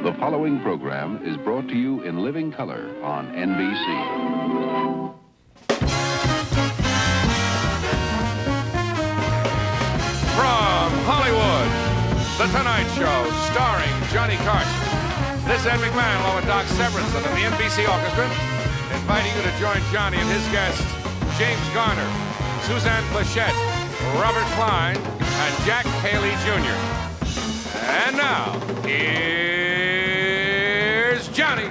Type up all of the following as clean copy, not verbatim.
The following program is brought to you in living color on NBC. From Hollywood, The Tonight Show, starring Johnny Carson. This is Ed McMahon, along with Doc Severinsen of the NBC Orchestra, inviting you to join Johnny and his guests, James Garner, Suzanne Pleshette, Robert Klein, and Jack Haley Jr. And now, here's Johnny.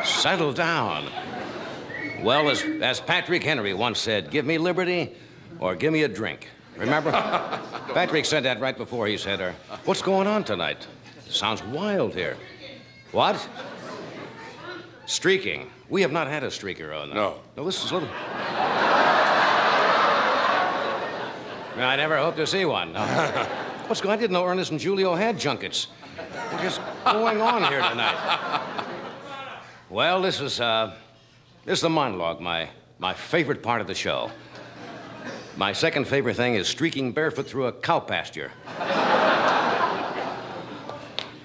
Settle down. Well, as Patrick Henry once said, give me liberty or give me a drink. Remember? Patrick said that right before he said, what's going on tonight? Sounds wild here. What? Streaking. We have not had a streaker on. No. No, this is a little... I never hope to see one. No. What's going on? I didn't know Ernest and Julio had junkets. What's just going on here tonight? Well, this is the monologue, my favorite part of the show. My second favorite thing is streaking barefoot through a cow pasture.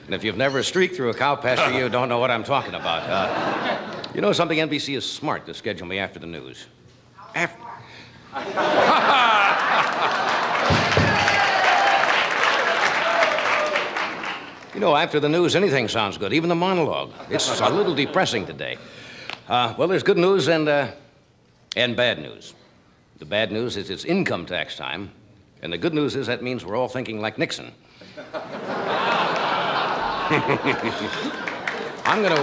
And if you've never streaked through a cow pasture, you don't know what I'm talking about. You know something? NBC is smart to schedule me after the news. You know, after the news, anything sounds good, even the monologue. It's a little depressing today. Well, there's good news and bad news. The bad news is it's income tax time, and the good news is that means we're all thinking like Nixon. I'm going to,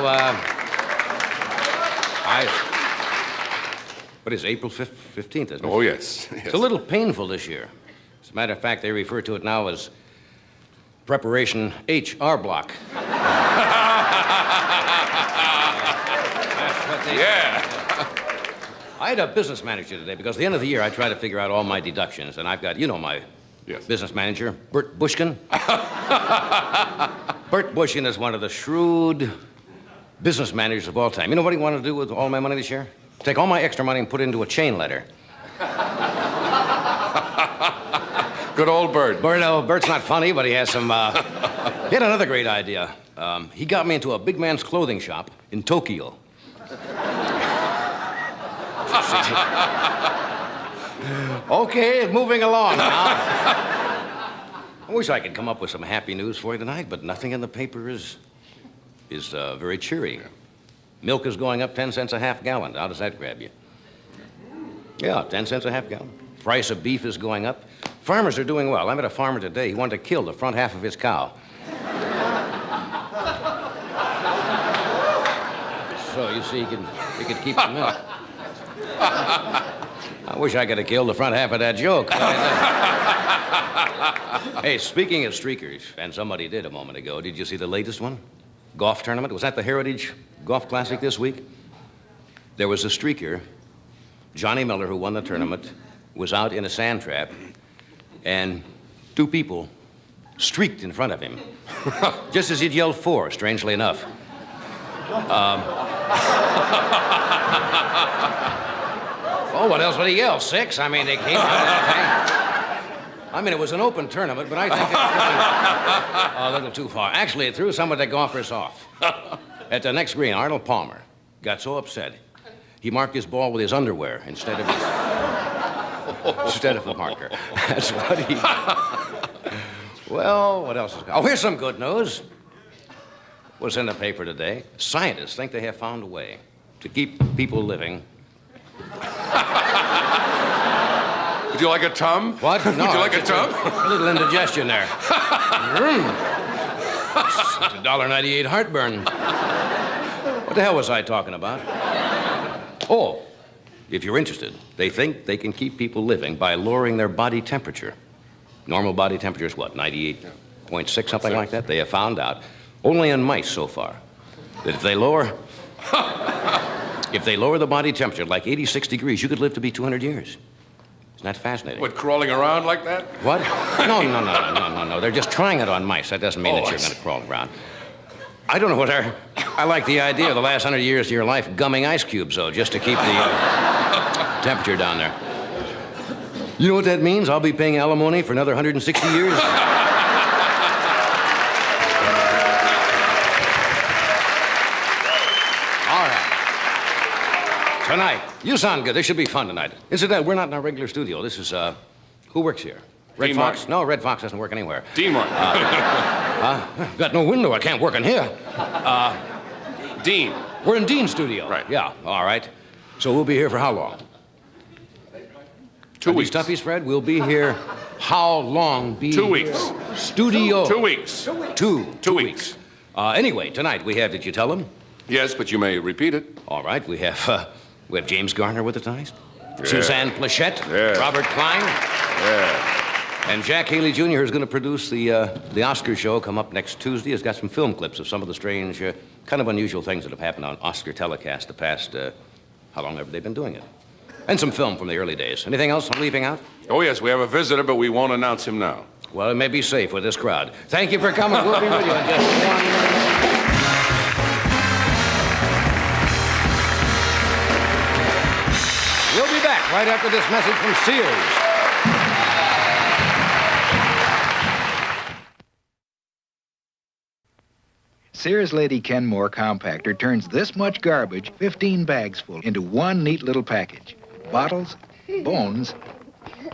what is it, April 15th, isn't it? Oh, yes. It's a little painful this year. As a matter of fact, they refer to it now as Preparation HR block. That's what they... Yeah. I had a business manager today because at the end of the year I try to figure out all my deductions, and I've got, you know, my business manager, Bert Bushkin. Bert Bushkin is one of the shrewd business managers of all time. You know what he wanted to do with all my money this year? Take all my extra money and put it into a chain letter. Good old Bert. Bert's not funny, but he has some... He had another great idea. He got me into a big man's clothing shop in Tokyo. Okay, moving along now. I wish I could come up with some happy news for you tonight, but nothing in the paper is very cheery. Milk is going up 10 cents a half gallon. How does that grab you? Yeah, 10 cents a half gallon. Price of beef is going up. Farmers are doing well. I met a farmer today. He wanted to kill the front half of his cow. So, you see, he could keep the milk. I wish I could have killed the front half of that joke. Hey, speaking of streakers, and somebody did a moment ago, did you see the latest one? Golf tournament? Was that the Heritage Golf Classic this week? There was a streaker, Johnny Miller, who won the tournament, was out in a sand trap, and two people streaked in front of him, just as he'd yelled four, strangely enough. Oh, what else would he yell? Six? I mean, they came I mean, it was an open tournament, but I think it was a little too far. Actually, it threw some of the golfers off. At the next green, Arnold Palmer got so upset, he marked his ball with his underwear instead of a marker. That's what he... Well, what else is... Oh, here's some good news. What's in the paper today? Scientists think they have found a way to keep people living. Would you like a tum? What? No, Would you like a tum? A little indigestion there. It's $1.98 heartburn. What the hell was I talking about? Oh, if you're interested, they think they can keep people living by lowering their body temperature. Normal body temperature is what, 98.6, something like that? They have found out, only in mice so far, that if they lower the body temperature like 86 degrees, you could live to be 200 years. Isn't that fascinating? What, crawling around like that? What? No. They're just trying it on mice. That doesn't mean that you're going to crawl around. I don't know what I like the idea of the last 100 years of your life gumming ice cubes, though, just to keep the temperature down there. You know what that means? I'll be paying alimony for another 160 years. All right. Tonight, you sound good. This should be fun tonight. Incidentally, we're not in our regular studio. This is, who works here? Red Dean Fox? Martin. No, Red Fox doesn't work anywhere. Dean Martin. Got no window. I can't work in here. Dean. We're in Dean's studio. Right. Yeah, all right. So we'll be here for how long? 2 weeks. These stuffies, Fred? We'll be here how long? 2 weeks. Studio. 2 weeks. Two weeks. Anyway, tonight we have, did you tell them? Yes, but you may repeat it. All right, we have James Garner with us tonight. Yeah. Suzanne Pleshette. Yeah. Robert Klein. Yeah. And Jack Haley Jr. is going to produce the Oscar show come up next Tuesday. He's got some film clips of some of the strange, kind of unusual things that have happened on Oscar telecast the past, how long have they been doing it? And some film from the early days. Anything else I'm leaving out? Oh, yes, we have a visitor, but we won't announce him now. Well, it may be safe with this crowd. Thank you for coming. We'll be with you in just 1 minute. We'll be back right after this message from Sears. Sears Lady Kenmore Compactor turns this much garbage, 15 bags full, into one neat little package. Bottles, bones,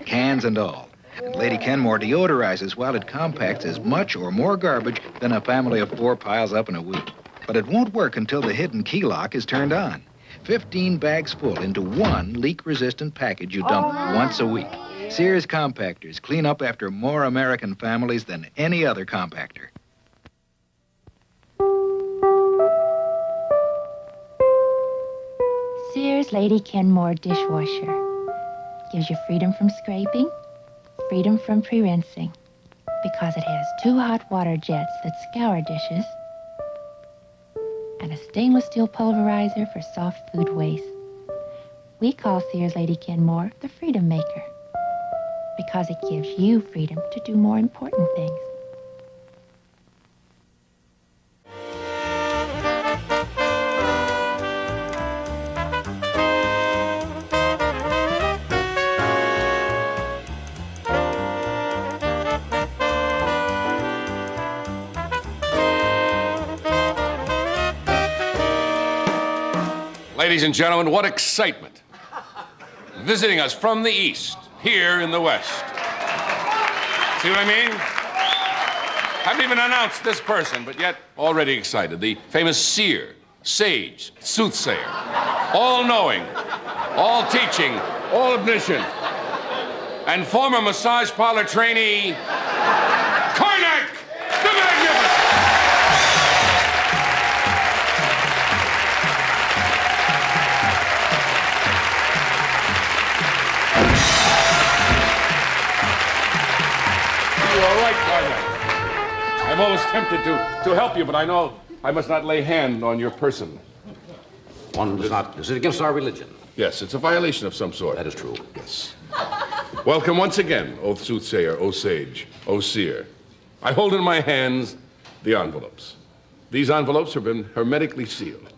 cans and all. And Lady Kenmore deodorizes while it compacts as much or more garbage than a family of 4 piles up in a week. But it won't work until the hidden key lock is turned on. 15 bags full into one leak-resistant package you dump once a week. Sears Compactors clean up after more American families than any other compactor. Sears Lady Kenmore dishwasher gives you freedom from scraping, freedom from pre-rinsing, because it has 2 hot water jets that scour dishes and a stainless steel pulverizer for soft food waste. We call Sears Lady Kenmore the Freedom Maker because it gives you freedom to do more important things. Ladies and gentlemen, what excitement. Visiting us from the East, here in the West. See what I mean? Haven't even announced this person, but yet already excited. The famous seer, sage, soothsayer, all-knowing, all-teaching, all-omniscient, and former massage parlor trainee, Karnak the Magnificent. I'm always tempted to help you, but I know I must not lay hand on your person. One does not. Is it against our religion? Yes, it's a violation of some sort. That is true. Yes. Welcome once again, O soothsayer, O sage, O seer. I hold in my hands the envelopes. These envelopes have been hermetically sealed,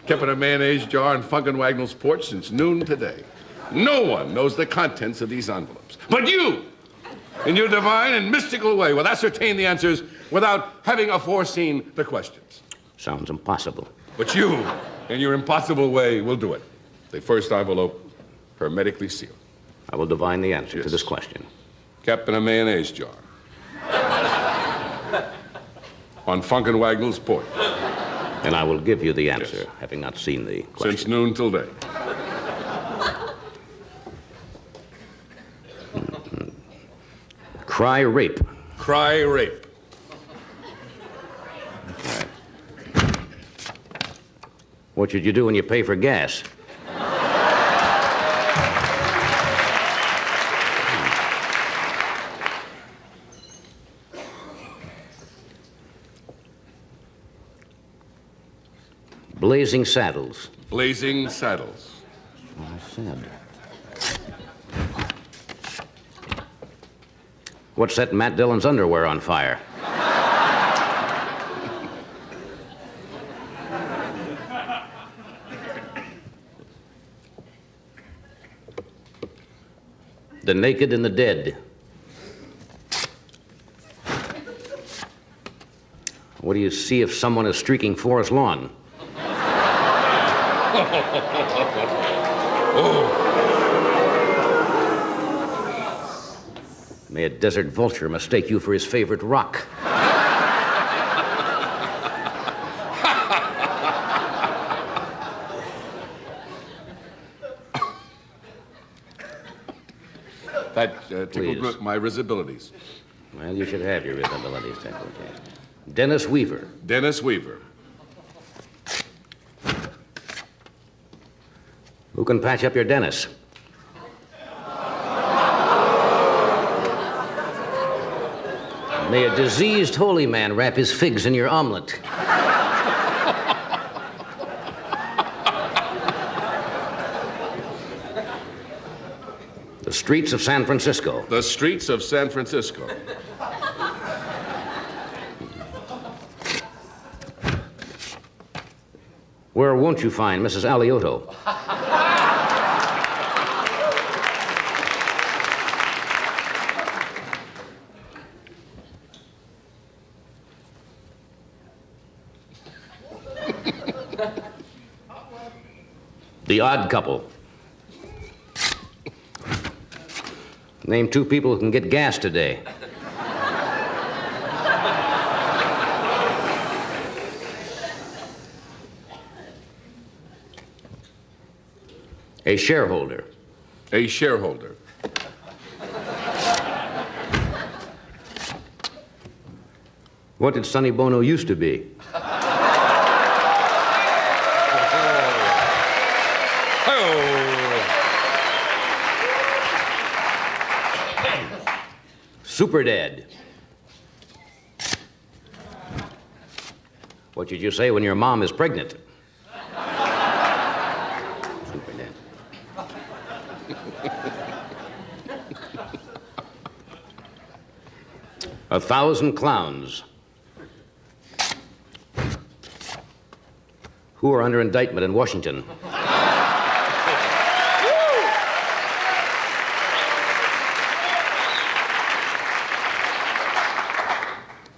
kept in a mayonnaise jar on Funkenwagnall's porch since noon today. No one knows the contents of these envelopes, but you, in your divine and mystical way, will ascertain the answers without having aforeseen the questions. Sounds impossible. But you, in your impossible way, will do it. The first envelope, hermetically sealed. I will divine the answer Yes. to this question. Kept in a mayonnaise jar. On Funkenwagnall's porch. And I will give you the answer, Yes. having not seen the question. Since noon till day. Cry rape. Cry rape. What should you do when you pay for gas? Blazing Saddles. Blazing Saddles. I said. What set Matt Dillon's underwear on fire? The Naked and the Dead. What do you see if someone is streaking Forest Lawn? May a desert vulture mistake you for his favorite rock. That tickled my risibilities. Well, you should have your risibilities tickled. Dennis Weaver. Dennis Weaver. Who can patch up your Dennis? May a diseased holy man wrap his figs in your omelet. The streets of San Francisco. The streets of San Francisco. Where won't you find Mrs. Alioto? The Odd Couple. Name 2 people who can get gas today. A shareholder. A shareholder. What did Sonny Bono used to be? Super Dad. What did you say when your mom is pregnant? Super Dad. 1,000 clowns. Who are under indictment in Washington?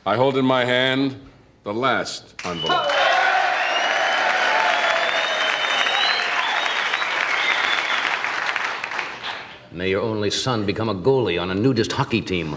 I hold in my hand the last envelope. May your only son become a goalie on a nudist hockey team.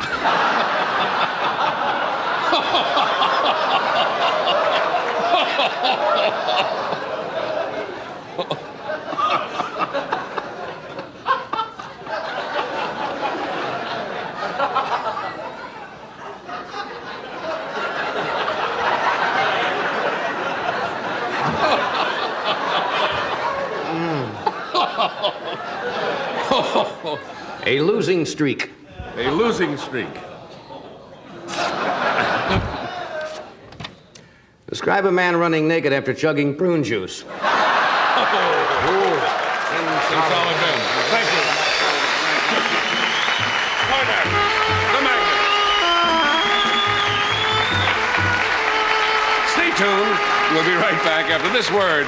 A losing streak. A losing streak. Describe a man running naked after chugging prune juice. Solid Ben. Thank you. Garner, the magnet. Stay tuned. We'll be right back after this word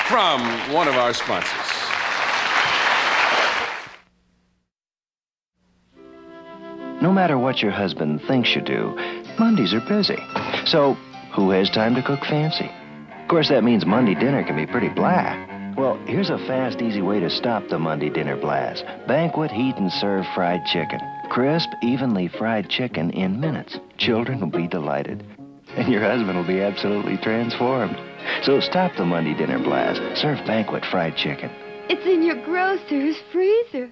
from one of our sponsors. No matter what your husband thinks you do, Mondays are busy. So, who has time to cook fancy? Of course, that means Monday dinner can be pretty blah. Well, here's a fast, easy way to stop the Monday dinner blast. Banquet Heat and Serve fried chicken. Crisp, evenly fried chicken in minutes. Children will be delighted. And your husband will be absolutely transformed. So stop the Monday dinner blast. Serve Banquet fried chicken. It's in your grocer's freezer.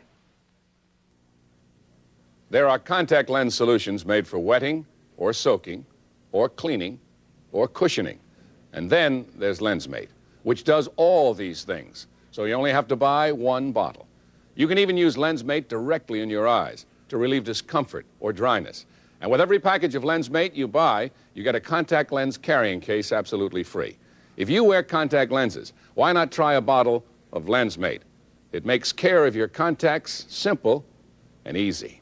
There are contact lens solutions made for wetting, or soaking, or cleaning, or cushioning. And then there's LensMate, which does all these things. So you only have to buy one bottle. You can even use LensMate directly in your eyes to relieve discomfort or dryness. And with every package of LensMate you buy, you get a contact lens carrying case absolutely free. If you wear contact lenses, why not try a bottle of LensMate? It makes care of your contacts simple and easy.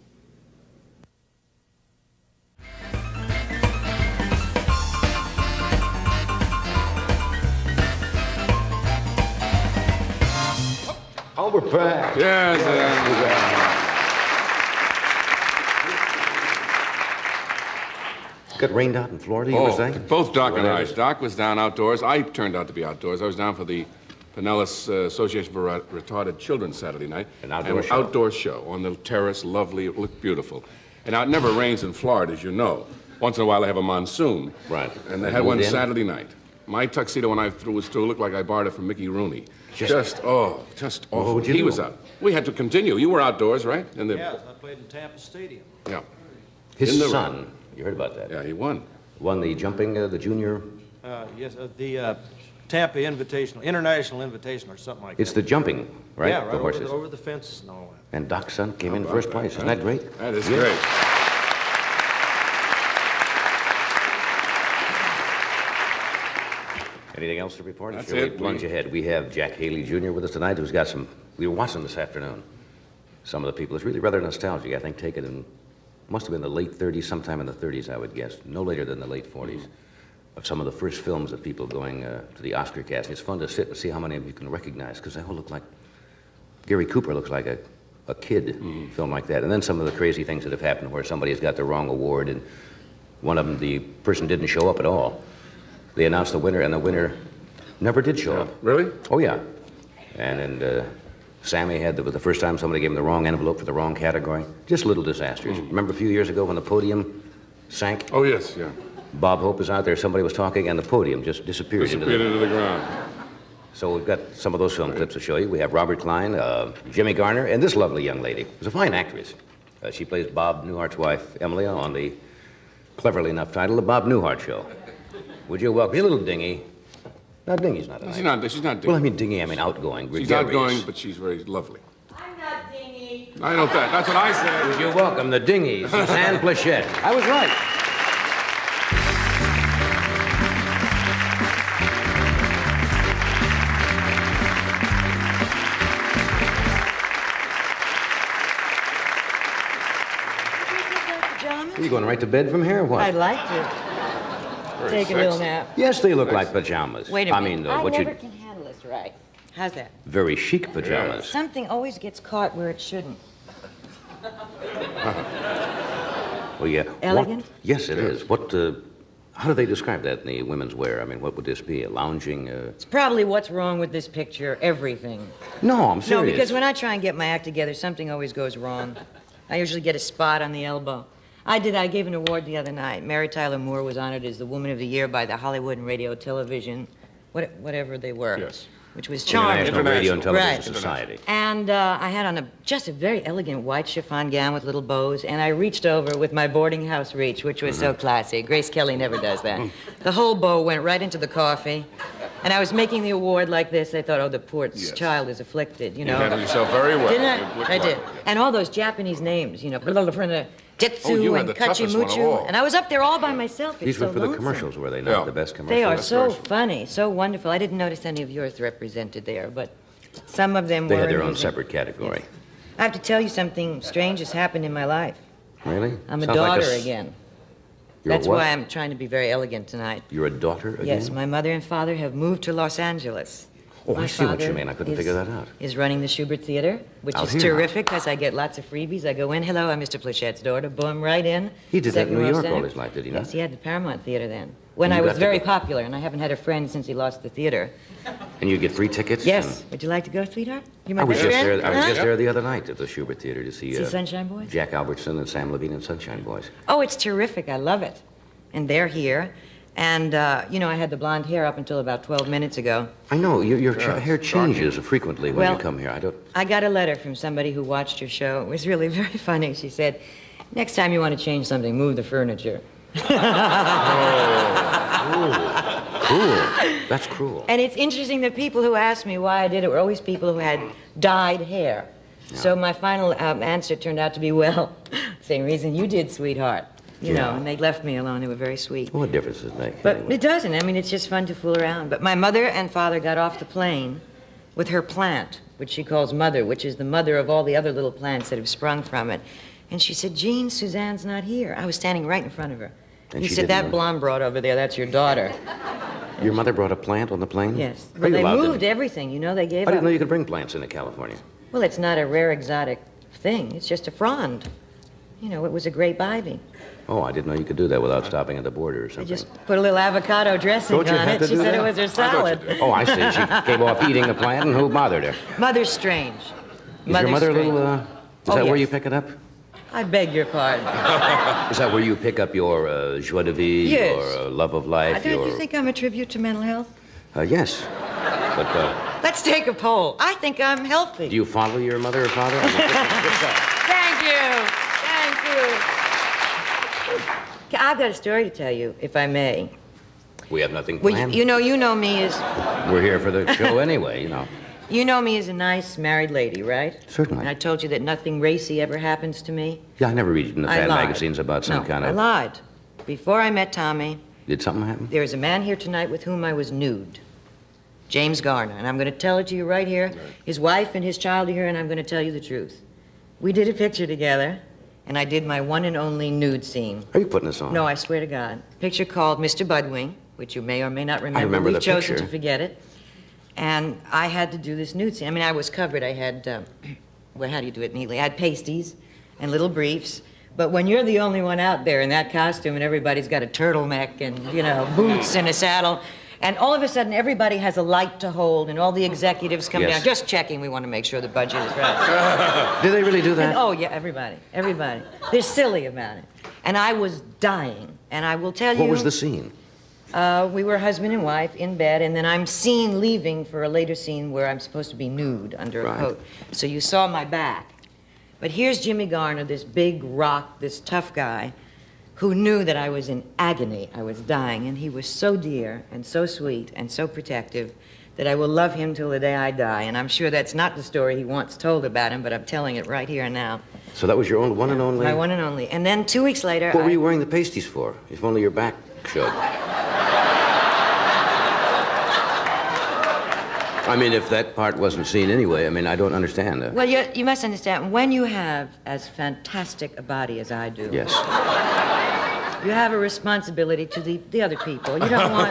Oh, we're back. Yes. Got rained out in Florida, you were saying? Both Doc and I. Doc was down outdoors. I turned out to be outdoors. I was down for the Pinellas Association for Retarded Children Saturday night. An outdoor show? Outdoor show on the terrace. Lovely. It looked beautiful. And now, it never rains in Florida, as you know. Once in a while, they have a monsoon. Right. And they had one Saturday night. My tuxedo when I was through looked like I borrowed it from Mickey Rooney. Just awful. What would you He do? was out. We had to continue. You were outdoors, right? Yes, I played in Tampa Stadium. Yeah. His son, you heard about that? Yeah, he won. Won the jumping, the junior... Yes, the Tampa Invitational, International Invitational or something like that. It's the jumping, right? Yeah, right the horses. over the fences and all that. And Doc's son came in first place. Isn't that great? That is great. Anything else to report? That's Shall it. we plunge ahead? We have Jack Haley Jr. with us tonight, who's got some... We were watching this afternoon. Some of the people. It's really rather nostalgic. I think taken in... Must have been the late 30s, sometime in the 30s, I would guess. No later than the late 40s. Of some of the first films of people going to the Oscar cast. It's fun to sit and see how many of you can recognize, because they all look like... Gary Cooper looks like a kid film like that. And then some of the crazy things that have happened where somebody has got the wrong award, and one of them, the person didn't show up at all. They announced the winner, and the winner never did show up. Really? Oh, yeah. And Sammy had the first time somebody gave him the wrong envelope for the wrong category. Just little disasters. Remember a few years ago when the podium sank? Oh, yes, yeah. Bob Hope was out there, somebody was talking, and the podium just disappeared Into the ground. So we've got some of those film clips to show you. We have Robert Klein, Jimmy Garner, and this lovely young lady, who's a fine actress. She plays Bob Newhart's wife, Emily, on the cleverly enough title, The Bob Newhart Show. Would you welcome... She's a little dingy. Not dingy's not a She's not dingy. Well, I mean dingy, I mean outgoing. She's gregarious. outgoing, but she's very lovely. I'm not dingy. I know that. That's what I said. Would you welcome the dingy, Suzanne Pleshette. I was right. Are you going right to bed from here or what? I'd like to. Take a little nap. Yes, they look like pajamas. Wait a minute. I mean, I what never you... can handle this right. How's that? Very chic pajamas. Something always gets caught where it shouldn't. Well, yeah. Elegant? Yes, it is. What, how do they describe that in the women's wear? I mean, what would this be? A lounging, It's probably what's wrong with this picture, everything. No, I'm serious. No, because when I try and get my act together, something always goes wrong. I usually get a spot on the elbow. I gave an award the other night. Mary Tyler Moore was honored as the Woman of the Year by the Hollywood and Radio Television, whatever they were. Yes. Which was charming. International Radio and Television Right. Society. And I had on just a very elegant white chiffon gown with little bows, and I reached over with my boarding house reach, which was so classy. Grace Kelly never does that. The whole bow went right into the coffee, and I was making the award like this. I thought, oh, the poor child is afflicted, you know. You handled yourself very well. Didn't It I? looked I like did. it. And all those Japanese names, you know, Tetsu you had and the toughest one of all. Kachimuchu. And I was up there all by myself. It's These so were for the lonesome. commercials, were they not? Yeah. The best commercials? They are That's so right. funny, so wonderful. I didn't notice any of yours represented there, but some of them They were. had their own amusing. separate category. I have to tell you something strange has happened in my life. Really? I'm a Sounds like daughter again. You're a That's what? why I'm trying to be very elegant tonight. You're a daughter again? Yes, my mother and father have moved to Los Angeles. Oh, My I see what you father mean. I couldn't figure that out. Is running the Schubert Theater, which Out is here. terrific because I get lots of freebies. I go in, hello, I'm Mr. Plechette's daughter, boom, right in. He did that in Second New row York center. all his life, did he not? Yes, he had the Paramount Theater then. When And I you was got to very go. popular, and I haven't had a friend since he lost the theater. And you get free tickets? Yes. Would you like to go, sweetheart? You're my I was best just friend? there. I was Huh? just there the other night at the Schubert Theater to see See Sunshine Boys? Jack Albertson and Sam Levine and Sunshine Boys. Oh, it's terrific. I love it. And they're here. And, you know, I had the blonde hair up until about 12 minutes ago. I know your hair changes frequently when Well, you come here. I got a letter from somebody who watched your show. It was really very funny. She said, next time you want to change something, move the furniture. Cruel. That's cruel. And it's interesting that people who asked me why I did it were always people who had dyed hair. So my final answer turned out to be, well, same reason you did, sweetheart. you know, and they left me alone. They were very sweet. What difference does it make? But anyway? it doesn't. I mean, it's just fun to fool around. But my mother and father got off the plane with her plant, which she calls Mother, which is the mother of all the other little plants that have sprung from it. And she said, Jean, Suzanne's not here. I was standing right in front of her. And he she said, didn't that know. blonde broad over there, that's your daughter. Your mother brought a plant on the plane? Yes. Are Well, you they allowed to- moved everything. You know, they gave I didn't up. know you could bring plants into California. Well, it's not a rare exotic thing. It's just a frond. You know, it was a grape ivy. Oh, I didn't know you could do that without stopping at the border or I something. just put a little avocado dressing Don't you on have it. to She do said that? it was her salad. Oh, I see. She gave off eating the plant, and who bothered her? Mother's strange. Is your mother a little, is Oh, that where yes. you pick it up? I beg your pardon. Is that where you pick up your joie de vivre, Yes. your love of life, Don't your... you think I'm a tribute to mental health? Yes. But Let's take a poll. I think I'm healthy. do you follow your mother or father? I mean, what's that? Thank you. I've got a story to tell you, if I may. We have nothing Well, planned. you know me as We're here for the show anyway, you know. you know me as a nice married lady, right? Certainly. And I told you that nothing racy ever happens to me. Yeah, I never read in the I fan lied. magazines about some No, kind I of... lied. Before I met Tommy, Did something happen? there is a man here tonight with whom I was nude. James Garner, and I'm going to tell it to you right here. His wife and his child are here, and I'm going to tell you the truth. We did a picture together, and I did my one and only nude scene. Are you putting this on? No, I swear to God. Picture called Mr. Budwing, which you may or may not remember. I remember We've the chosen picture. to forget it. And I had to do this nude scene. I mean, I was covered. I had, well, how do you do it neatly? I had pasties and little briefs. But when you're the only one out there in that costume and everybody's got a turtleneck and, you know, boots and a saddle, and all of a sudden everybody has a light to hold and all the executives come Yes. down. Just checking. We want to make sure the budget is right. Did they really do that? And, oh, yeah, everybody. They're silly about it. And I was dying. And I will tell you... What was the scene? We were husband and wife in bed, and then I'm seen leaving for a later scene where I'm supposed to be nude under a Right. coat. So you saw my back. But here's Jimmy Garner, this big rock, this tough guy, who knew that I was in agony. I was dying, and he was so dear and so sweet and so protective that I will love him till the day I die. And I'm sure that's not the story he once told about him, but I'm telling it right here and now. So that was your own one and only? My one and only. And then 2 weeks later, What were you wearing the pasties for? If only your back showed. I mean, if that part wasn't seen anyway, I mean, I don't understand. Well, you must understand, when you have as fantastic a body as I do, Yes. you have a responsibility to the other people. You don't want,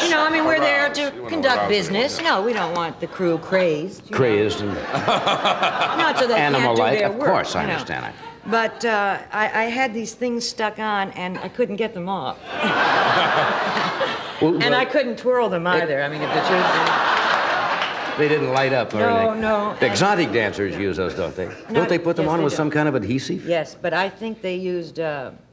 you know, I mean, we're there to conduct business. No, we don't want the crew crazed. you know. Crazed and Not so they can't do animal-like. their Of work, course, I you know. understand. But I had these things stuck on, and I couldn't get them off. Well, And I couldn't twirl them either. I mean, if the truth is... they didn't light up or No, anything. no. The exotic dancers use those, don't they? Don't they put them yes, on they with do. some kind of adhesive? Yes, but I think they used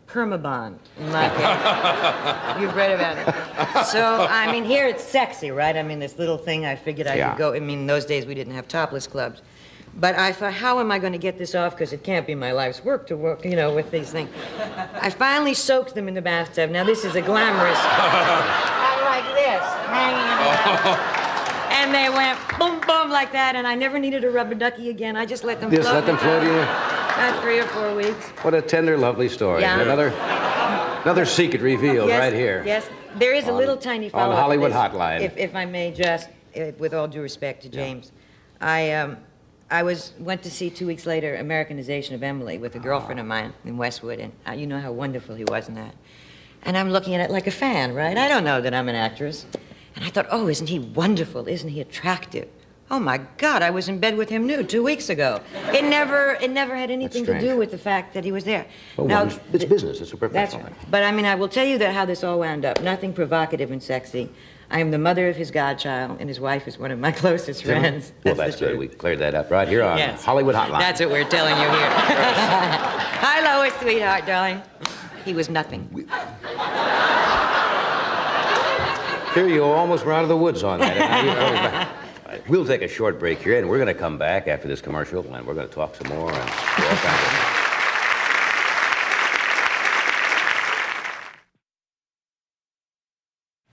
Permabond in my case. You've read about it. So, I mean, here it's sexy, right? I mean, this little thing, I figured I Yeah. could go. I mean, in those days we didn't have topless clubs. But I thought, how am I going to get this off? Because it can't be my life's work to work, you know, with these things. I finally soaked them in the bathtub. Now, this is a glamorous... I'm like this, hanging in the bathtub. And they went boom, boom like that, and I never needed a rubber ducky again. I just let them Just float. let them float in. About 3 or 4 weeks. What a tender, lovely story. Yeah. Another secret revealed Yes, right here. Yes, there is a little tiny follow-up. to Hollywood this, Hotline. If I may just, with all due respect to James, I went to see 2 weeks later Americanization of Emily with a girlfriend of mine in Westwood, and you know how wonderful he was in that. And I'm looking at it like a fan, right? I don't know that I'm an actress. And I thought, oh, isn't he wonderful? Isn't he attractive? Oh, my God, I was in bed with him nude 2 weeks ago. It never had anything to That's do strange. with the fact that he was there. Well, Now, it's business. It's a That's professional right. thing. But, I mean, I will tell you how this all wound up. Nothing provocative and sexy. I am the mother of his godchild, and his wife is one of my closest friends. Well, that's the good. truth. We cleared that up right here on Yes. Hollywood Hotline. That's what we're telling you here. Hi, Lois, sweetheart, darling. He was nothing. Here you almost were out of the woods on that. We'll take a short break here, and we're going to come back after this commercial, and we're going to talk some more and do all kinds of things.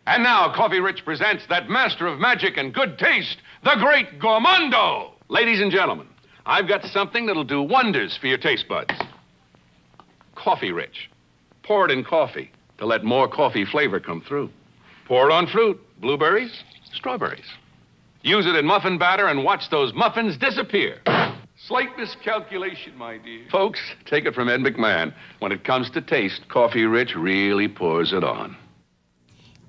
And now, Coffee Rich presents that master of magic and good taste, the great Gourmando. Ladies and gentlemen, I've got something that'll do wonders for your taste buds. Coffee Rich. Pour it in coffee to let more coffee flavor come through. Pour it on fruit, blueberries, strawberries. Use it in muffin batter and watch those muffins disappear. Slight miscalculation, my dear. Folks, take it from Ed McMahon. When it comes to taste, Coffee Rich really pours it on.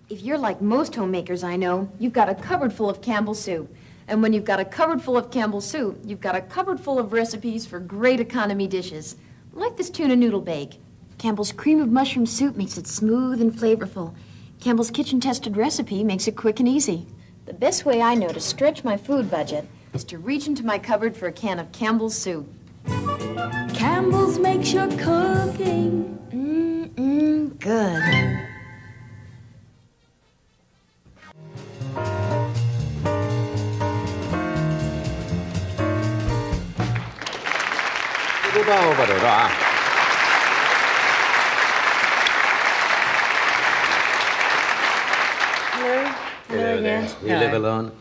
If you're like most homemakers I know, you've got a cupboard full of Campbell's soup. And when you've got a cupboard full of Campbell's soup, you've got a cupboard full of recipes for great economy dishes. Like this tuna noodle bake. Campbell's cream of mushroom soup makes it smooth and flavorful. Campbell's kitchen-tested recipe makes it quick and easy. The best way I know to stretch my food budget is to reach into my cupboard for a can of Campbell's soup. Campbell's makes your cooking good. Hello there. You live alone?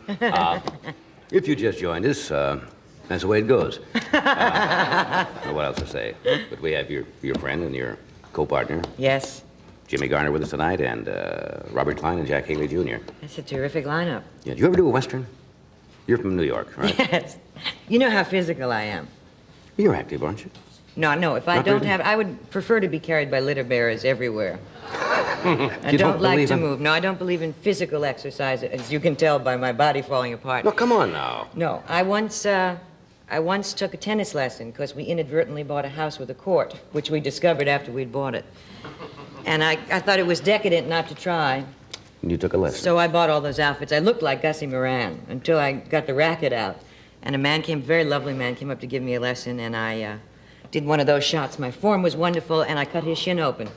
If you just joined us, that's the way it goes. What else to say? But we have your friend and your co-partner. Yes. Jimmy Garner with us tonight, and Robert Klein and Jack Haley Jr. That's a terrific lineup. Yeah, did you ever do a Western? You're from New York, right? Yes. You know how physical I am. You're active, aren't you? No, if I Not don't really? have, I would prefer to be carried by litter bearers everywhere. I You don't like believe to in- move. No, I don't believe in physical exercise, as you can tell by my body falling apart. No, come on now. No, I once took a tennis lesson because we inadvertently bought a house with a court, which we discovered after we'd bought it. And I thought it was decadent not to try. You took a lesson. So I bought all those outfits. I looked like Gussie Moran until I got the racket out. And a very lovely man came up to give me a lesson, and I did one of those shots. My form was wonderful, and I cut his shin open.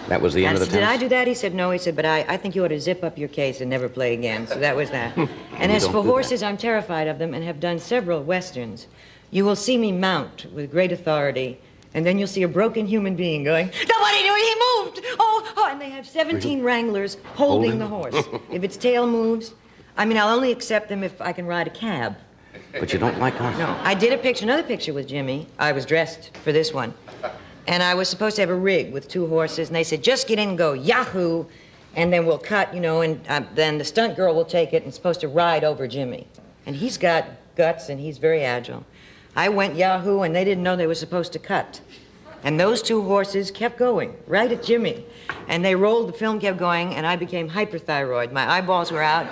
That was the end of the Did tennis? I do that? He said, no. He said, but I think you ought to zip up your case and never play again. So that was that. And as don't for do that. horses, I'm terrified of them and have done several Westerns. You will see me mount with great authority, and then you'll see a broken human being going, nobody knew he moved! Oh, and they have 17 wranglers holding the horse. If its tail moves, I'll only accept them if I can ride a cab. But you don't like horses? No, I did another picture with Jimmy. I was dressed for this one. And I was supposed to have a rig with 2 horses, and they said, just get in and go Yahoo, and then we'll cut, and then the stunt girl will take it and supposed to ride over Jimmy. And he's got guts, and he's very agile. I went Yahoo, and they didn't know they were supposed to cut. And those 2 horses kept going, right at Jimmy. And they rolled, the film kept going, and I became hyperthyroid. My eyeballs were out,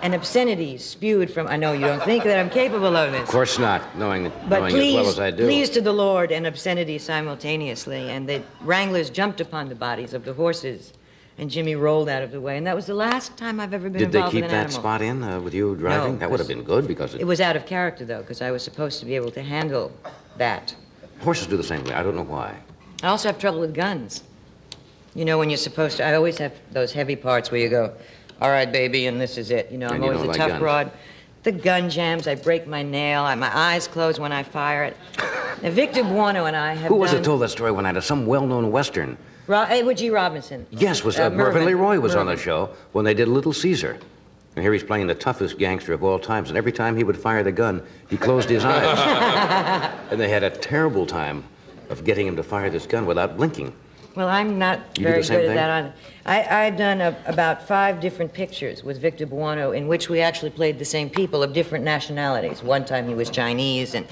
and obscenities spewed from, I know you don't think that I'm capable of this. Of course not, knowing But as well as I do. please to the Lord and obscenity simultaneously. And the wranglers jumped upon the bodies of the horses, and Jimmy rolled out of the way. And that was the last time I've ever been Did they involved keep with an that animal. spot in with you driving? No, That would have been good because It was out of character, though, because I was supposed to be able to handle that. horses do the same thing. I don't know why. I also have trouble with guns. You know, when you're supposed to, I always have those heavy parts where you go, all right, baby, and this is it. I'm And you always don't a like tough guns. broad. The gun jams, I break my nail, my eyes close when I fire it. Now, Victor Buono and I have Who was done... it told that story one night? Some well-known Western. Edward G. Robinson. Yes, Mervyn Leroy was on the show when they did Little Caesar. And here he's playing the toughest gangster of all times, and every time he would fire the gun, he closed his eyes. And they had a terrible time of getting him to fire this gun without blinking. Well, I'm not You do very the same good at thing? that either. I've done about 5 different pictures with Victor Buono in which we actually played the same people of different nationalities. One time he was Chinese, and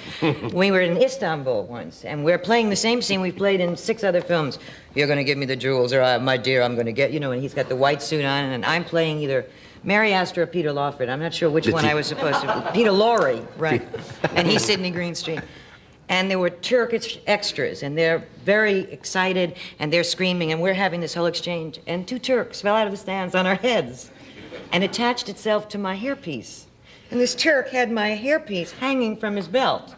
we were in Istanbul once, and we're playing the same scene we've played in 6 other films. You're going to give me the jewels, or my dear, I'm going to get, and he's got the white suit on, and I'm playing either Mary Astor or Peter Lawford. I'm not sure which one I was supposed to... Peter Lorre, right. And he's Sidney Greenstreet. And there were Turkish extras, and they're very excited, and they're screaming, and we're having this whole exchange. And 2 Turks fell out of the stands on our heads and attached itself to my hairpiece. And this Turk had my hairpiece hanging from his belt.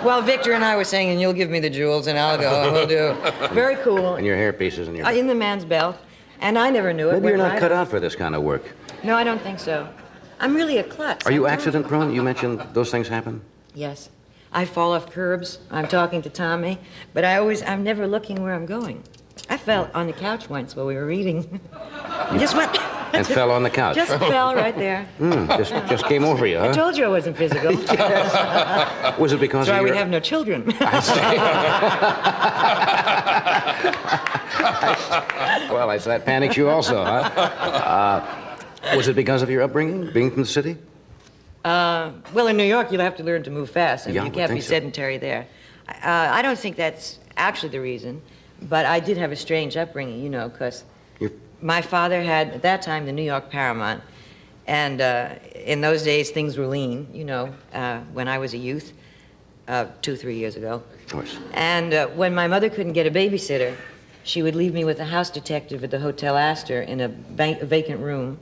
While Victor and I were saying, and you'll give me the jewels, and I'll go, and we'll do. Very cool. And your hairpieces and your... In the man's belt. And I never knew it. Maybe you're Went not right cut up. out for this kind of work. No, I don't think so. I'm really a klutz. Are you I'm accident prone? You mentioned those things happen? Yes. I fall off curbs. I'm talking to Tommy, but I'm never looking where I'm going. I fell on the couch once while we were reading. And just went And fell on the couch. Just fell right there. Just came over you, huh? I told you I wasn't physical. Was it because That's why of we your... have no children. Well, that panics you also, huh? Was it because of your upbringing, being from the city? Well, in New York, you'll have to learn to move fast. I mean, Yeah, you I can't be think so. sedentary there. I don't think that's actually the reason, but I did have a strange upbringing, you know, because my father had, at that time, the New York Paramount, and in those days, things were lean, you know, when I was a youth, 2-3 years ago. Of course. And when my mother couldn't get a babysitter, she would leave me with a house detective at the Hotel Astor in a vacant room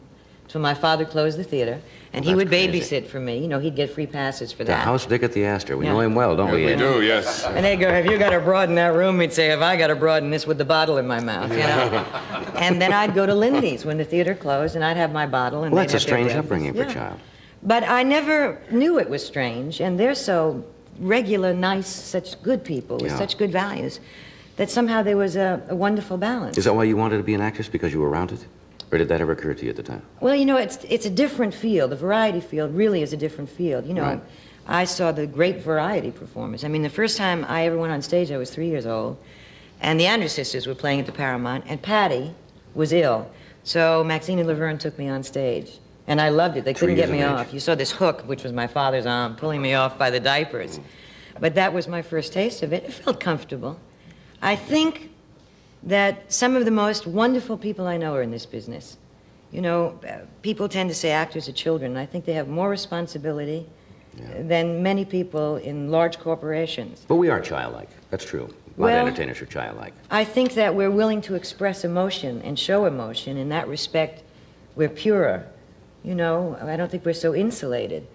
till my father closed the theater, and he would babysit for me. You know, he'd get free passes for The that. house dick at the Astor. We Yeah. know him well, don't we? We Ed? do, yes. And they'd go, have you got a broad in that room? He'd say, have I got a broad in this with the bottle in my mouth, you know? And then I'd go to Lindy's when the theater closed, and I'd have my bottle. And Well, they'd that's a have their strange breakfast. upbringing for a Yeah. child. But I never knew it was strange, and they're so regular, nice, such good people with Yeah. such good values that somehow there was a wonderful balance. Is that why you wanted to be an actress, because you were around it? Or did that ever occur to you at the time? Well, you know, it's a different field. The variety field really is a different field. You know, Right. I saw the great variety performers. I mean, the first time I ever went on stage, I was 3 years old, and the Andrews Sisters were playing at the Paramount, and Patty was ill. So Maxine and Laverne took me on stage, and I loved it. They couldn't get 3 me years of off. age. You saw this hook, which was my father's arm, pulling me off by the diapers. But that was my first taste of it. It felt comfortable. I think that some of the most wonderful people I know are in this business. You know, people tend to say actors are children, and I think they have more responsibility than many people in large corporations. But we are childlike. That's true. A lot of Well, entertainers are childlike. I think that we're willing to express emotion and show emotion. In that respect, we're purer. You know, I don't think we're so insulated.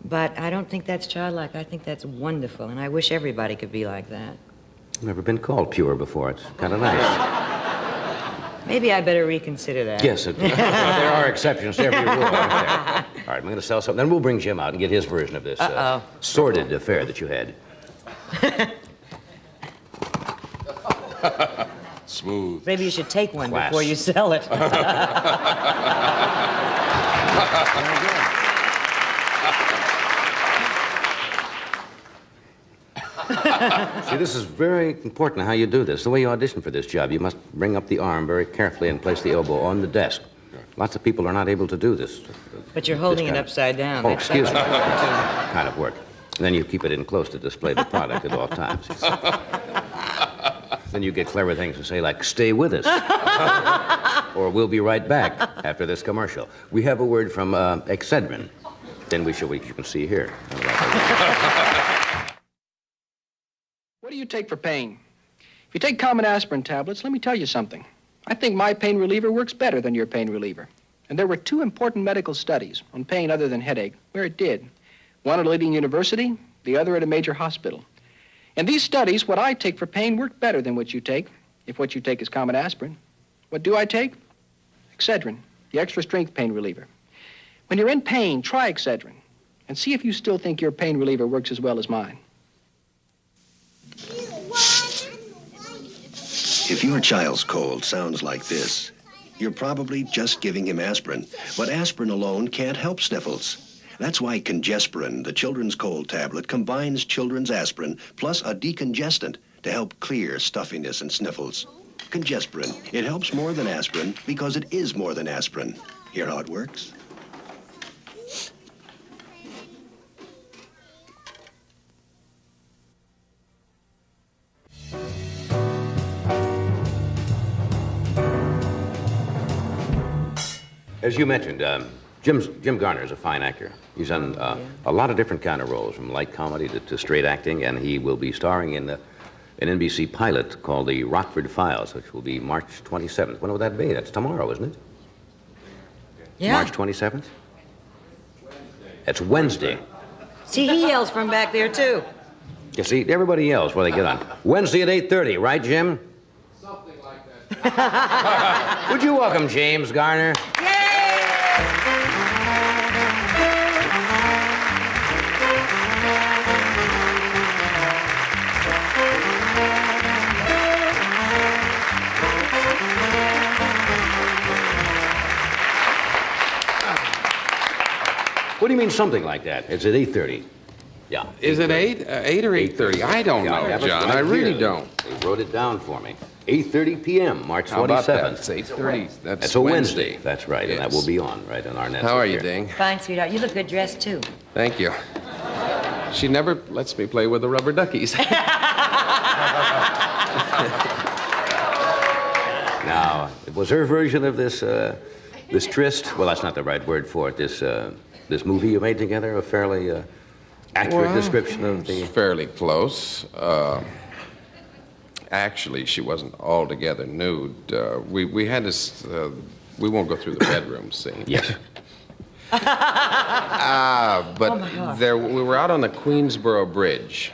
But I don't think that's childlike. I think that's wonderful, and I wish everybody could be like that. I've never been called pure before. It's kind of nice. Maybe I better reconsider that. Yes, there are exceptions to every rule, aren't there? All right, I'm going to sell something. Then we'll bring Jim out and get his version of this sordid affair that you had. Smooth. Maybe you should take one Class. before you sell it. See, this is very important how you do this. The way you audition for this job, you must bring up the arm very carefully and place the elbow on the desk. Lots of people are not able to do this. But you're holding This it kind of- upside down. Oh, excuse me. That's kind of work. And then you keep it in close to display the product at all times. Then you get clever things to say like, stay with us. Or we'll be right back after this commercial. We have a word from Excedrin. Then we show what you can see here. What do you take for pain? If you take common aspirin tablets, let me tell you something. I think my pain reliever works better than your pain reliever. And there were 2 important medical studies on pain other than headache where it did. One at a leading university, the other at a major hospital. In these studies, what I take for pain worked better than what you take, if what you take is common aspirin. What do I take? Excedrin, the extra strength pain reliever. When you're in pain, try Excedrin and see if you still think your pain reliever works as well as mine. If your child's cold sounds like this, you're probably just giving him aspirin. But aspirin alone can't help sniffles. That's why Congesperin, the children's cold tablet, combines children's aspirin plus a decongestant to help clear stuffiness and sniffles. Congesperin, it helps more than aspirin because it is more than aspirin. Hear how it works? As you mentioned, Jim Garner is a fine actor. He's done a lot of different kind of roles, from light comedy to straight acting, and he will be starring in an NBC pilot called The Rockford Files, which will be March 27th. When will that be? That's tomorrow, isn't it? Yeah. March 27th? That's Wednesday. See, he yells from back there, too. You see, everybody yells before they get on. Wednesday at 8:30, right, Jim? Something like that. Would you welcome James Garner? do you mean something like that? It's at 8:30. Yeah. Is it 8? 8 or 8:30? I don't know, Yeah, John. right I really here. don't. They wrote it down for me. 8:30 p.m., March 27th. How about that? It's 8:30. That's a Wednesday. That's right, and that will be on right on our net. How are you, Ding? Fine, sweetheart. You look good dressed, too. Thank you. She never lets me play with the rubber duckies. Now, was her version of this this tryst? Well, that's not the right word for it. This movie you made together, a fairly accurate description of the. Fairly close. Actually, she wasn't altogether nude. We had this. We won't go through the bedroom scene. Yes. But we were out on the Queensboro Bridge.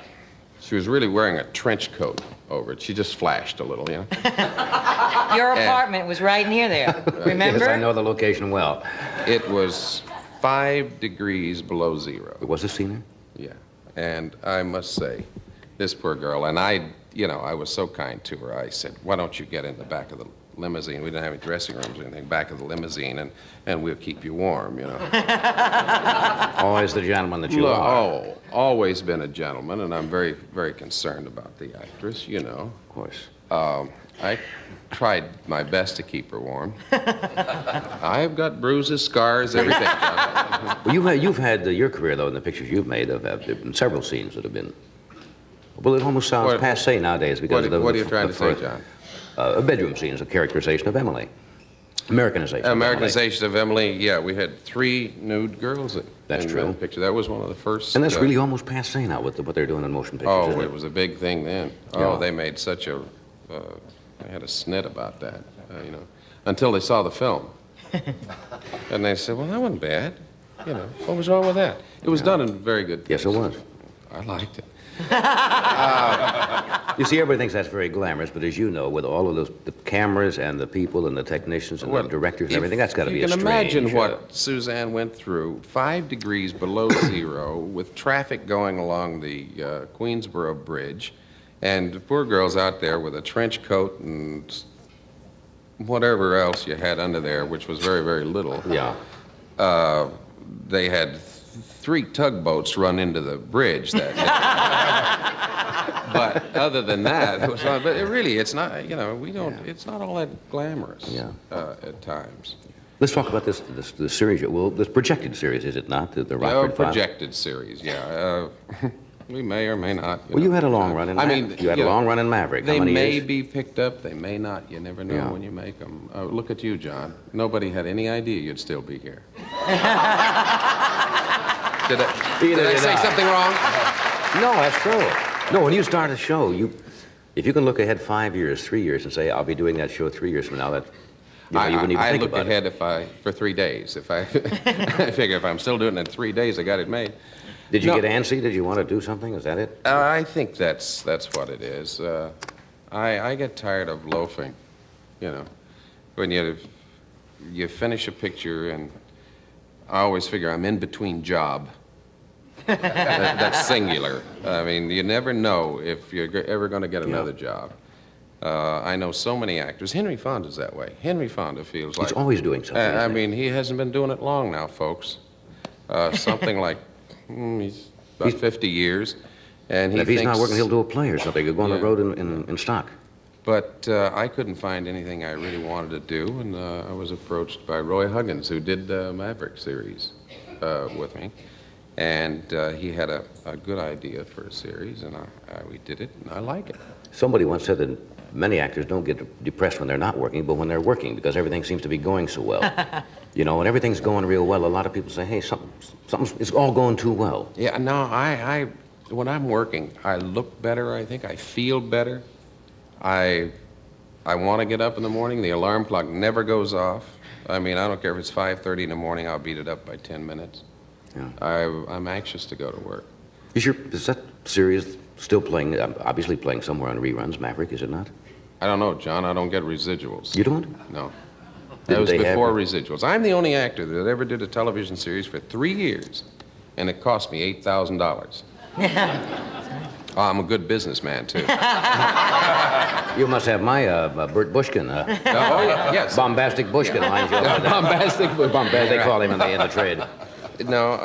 She was really wearing a trench coat over it. She just flashed a little, you know. Your apartment was right near there. Remember? Yes, I know the location well. It was 5 degrees below zero. Was this scene? Yeah. And I must say, this poor girl, and I was so kind to her. I said, why don't you get in the back of the limousine? We didn't have any dressing rooms or anything. Back of the limousine, and we'll keep you warm, you know. Always the gentleman that you are. Oh, always been a gentleman, and I'm very, very concerned about the actress, you know. Of course. I tried my best to keep her warm. I've got bruises, scars, everything. Well, you've had your career, though, in the pictures you've made, there have been several scenes that have been. Well, it almost sounds passé nowadays because of the. What are you trying to say, John? Bedroom scenes, a characterization of Emily. Americanization. Of Emily, yeah. We had 3 nude girls in That's true. that picture. That was one of the first. And that's really almost passé now with what they're doing in motion pictures. Oh, it was a big thing then. Yeah. Oh, they made such a. They had a snit about that, you know, until they saw the film. And they said, well, that wasn't bad. You know, what was wrong with that? It was done in very good taste. Yes, it was. I liked it. You see, everybody thinks that's very glamorous, but as you know, with all of those the cameras and the people and the technicians and the directors and everything, that's got to be a strange. You can imagine what Suzanne went through, 5 degrees below zero, with traffic going along the Queensboro Bridge, and the poor girls out there with a trench coat and whatever else you had under there, which was very, very little. Yeah. They had 3 tugboats run into the bridge that day. But other than that, it was not, but it's not, you know, it's not all that glamorous at times. Let's talk about this series. Well, this projected series, is it not? The Rockford Files? Projected series, yeah. We may or may not. You had a long run in Maverick. You had a long run in Maverick. They may be picked up, they may not. You never know when you make them. Look at you, John. Nobody had any idea you'd still be here. Did I say something wrong? No, that's true. No, when you start a show, if you can look ahead 5 years, 3 years, and say, I'll be doing that show 3 years from now, that you wouldn't even think about it. I look ahead for 3 days. If I figure if I'm still doing it in 3 days, I got it made. Did you get antsy? Did you want to do something? Is that it? I think that's what it is. I get tired of loafing, you know. When you finish a picture, and I always figure I'm in between job. That's singular. I mean, you never know if you're ever going to get another job. I know so many actors. Henry Fonda's that way. Henry Fonda feels like... He's always doing something. I mean, he hasn't been doing it long now, folks. Something like... he's about 50 years, and if he's not working, he'll do a play or something. He'll go on the road in stock. But I couldn't find anything I really wanted to do, and I was approached by Roy Huggins, who did the Maverick series with me, and he had a good idea for a series, and we did it, and I like it. Somebody once said that many actors don't get depressed when they're not working, but when they're working, because everything seems to be going so well. You know, when everything's going real well, a lot of people say, hey, something's it's all going too well. Yeah, no, when I'm working, I look better, I think. I feel better. I want to get up in the morning. The alarm clock never goes off. I mean, I don't care if it's 5:30 in the morning, I'll beat it up by 10 minutes. Yeah. I'm anxious to go to work. Is that series still playing, obviously playing somewhere on reruns, Maverick, is it not? I don't know, John. I don't get residuals. You don't? No. That was before residuals. I'm the only actor that ever did a television series for 3 years, and it cost me $8,000. Oh, I'm a good businessman, too. You must have my Bert Bushkin. Yes. Bombastic Bushkin, mind you. Bombastic Bushkin. They call him in the trade. No,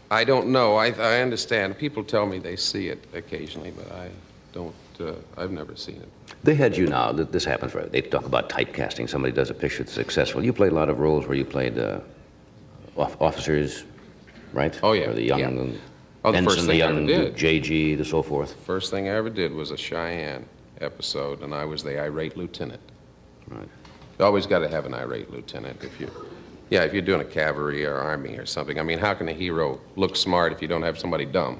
I don't know. I understand. People tell me they see it occasionally, but I don't. I've never seen it. They had you now. This happens, right? They talk about typecasting. Somebody does a picture that's successful. You played a lot of roles where you played officers, right? Oh, yeah. Or the young, yeah. ensign, The first thing I ever did. JG, the so forth. First thing I ever did was a Cheyenne episode, and I was the irate lieutenant. Right. You always got to have an irate lieutenant if you're doing a cavalry or army or something. I mean, how can a hero look smart if you don't have somebody dumb?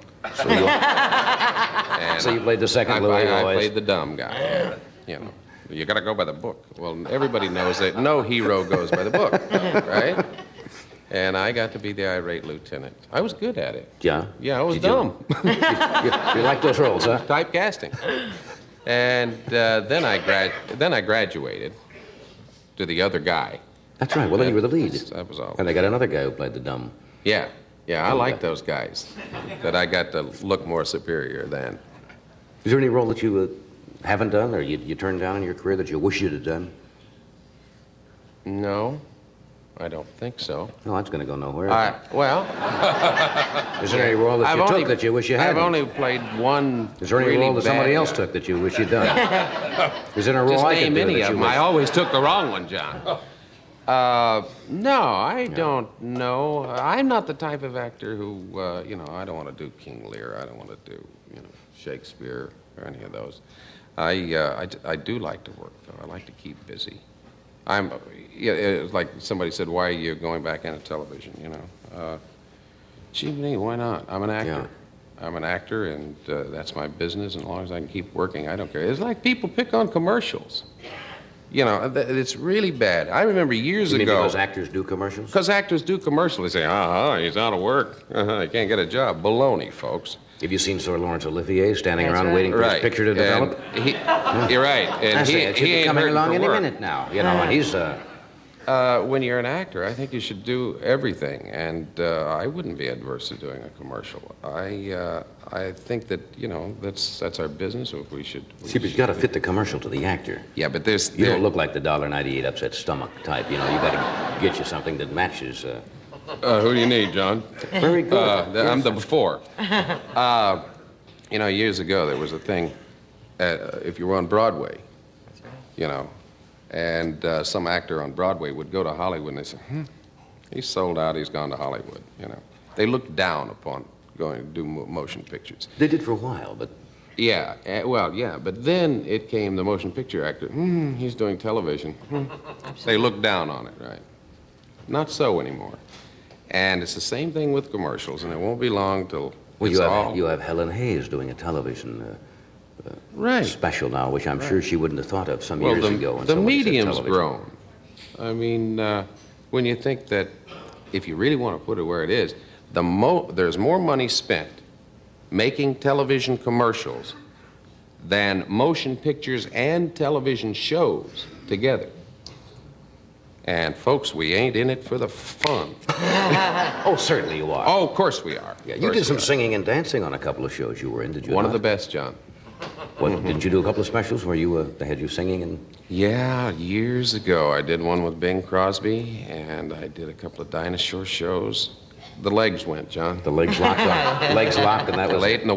So you played the second Louis I always? played the dumb guy. You know, you got to go by the book. Well, everybody knows that no hero goes by the book, right? And I got to be the irate lieutenant. I was good at it. Yeah? Yeah, I was dumb. You like those roles, huh? Typecasting. And then I graduated to the other guy. That's right. Well, then you were the lead. That was all. And they got another guy who played the dumb. Yeah. Yeah, I like those guys. That I got to look more superior than. Is there any role that you haven't done or you turned down in your career that you wish you'd have done? No, I don't think so. No, that's going to go nowhere. Well... Is there any role that you took that you wish you hadn't? I've only played one. Is there any really role that somebody bad else took that you wish you'd done? Is there a role Just I could name do any that of you them. wish... I always took the wrong one, John. No, I don't know. I'm not the type of actor who, I don't want to do King Lear. I don't want to do, Shakespeare or any of those. I do like to work, though. I like to keep busy. It's like somebody said, why are you going back into television, Gee, why not? I'm an actor. Yeah. I'm an actor, and that's my business, and as long as I can keep working, I don't care. It's like people pick on commercials. It's really bad. I remember years ago... Because actors do commercials? Because actors do commercials. They say, he's out of work. He can't get a job. Baloney, folks. Have you seen Sir Lawrence Olivier standing around waiting for his picture to develop? You're right. And he ain't coming hurting along for any work. minute now. And he's... When you're an actor, I think you should do everything, and I wouldn't be adverse to doing a commercial. I think that that's our business. If we should. See, but you got to fit the commercial to the actor. Yeah, but you don't look like the $1.98 upset stomach type. You got to get you something that matches. Who do you need, John? Very good. I'm the before. Years ago there was a thing. If you were on Broadway, and some actor on Broadway would go to Hollywood and they say, he's sold out, he's gone to Hollywood, They looked down upon going to do motion pictures. They did for a while, but... Yeah, but then it came the motion picture actor, he's doing television. They looked down on it, right? Not so anymore. And it's the same thing with commercials, and it won't be long till you have Helen Hayes doing a television special now, which I'm sure she wouldn't have thought of some years ago. The medium's grown. I mean, when you think that if you really want to put it where it is, there's more money spent making television commercials than motion pictures and television shows together. And, folks, we ain't in it for the fun. Oh, certainly you are. Oh, of course we are. Yeah, you did some singing and dancing on a couple of shows you were in, did you? One of the best, John. Didn't you do a couple of specials where they had you singing and... Yeah, years ago. I did one with Bing Crosby, and I did a couple of dinosaur shows. The legs went, John. The legs locked on. Legs locked, and that was... Late in the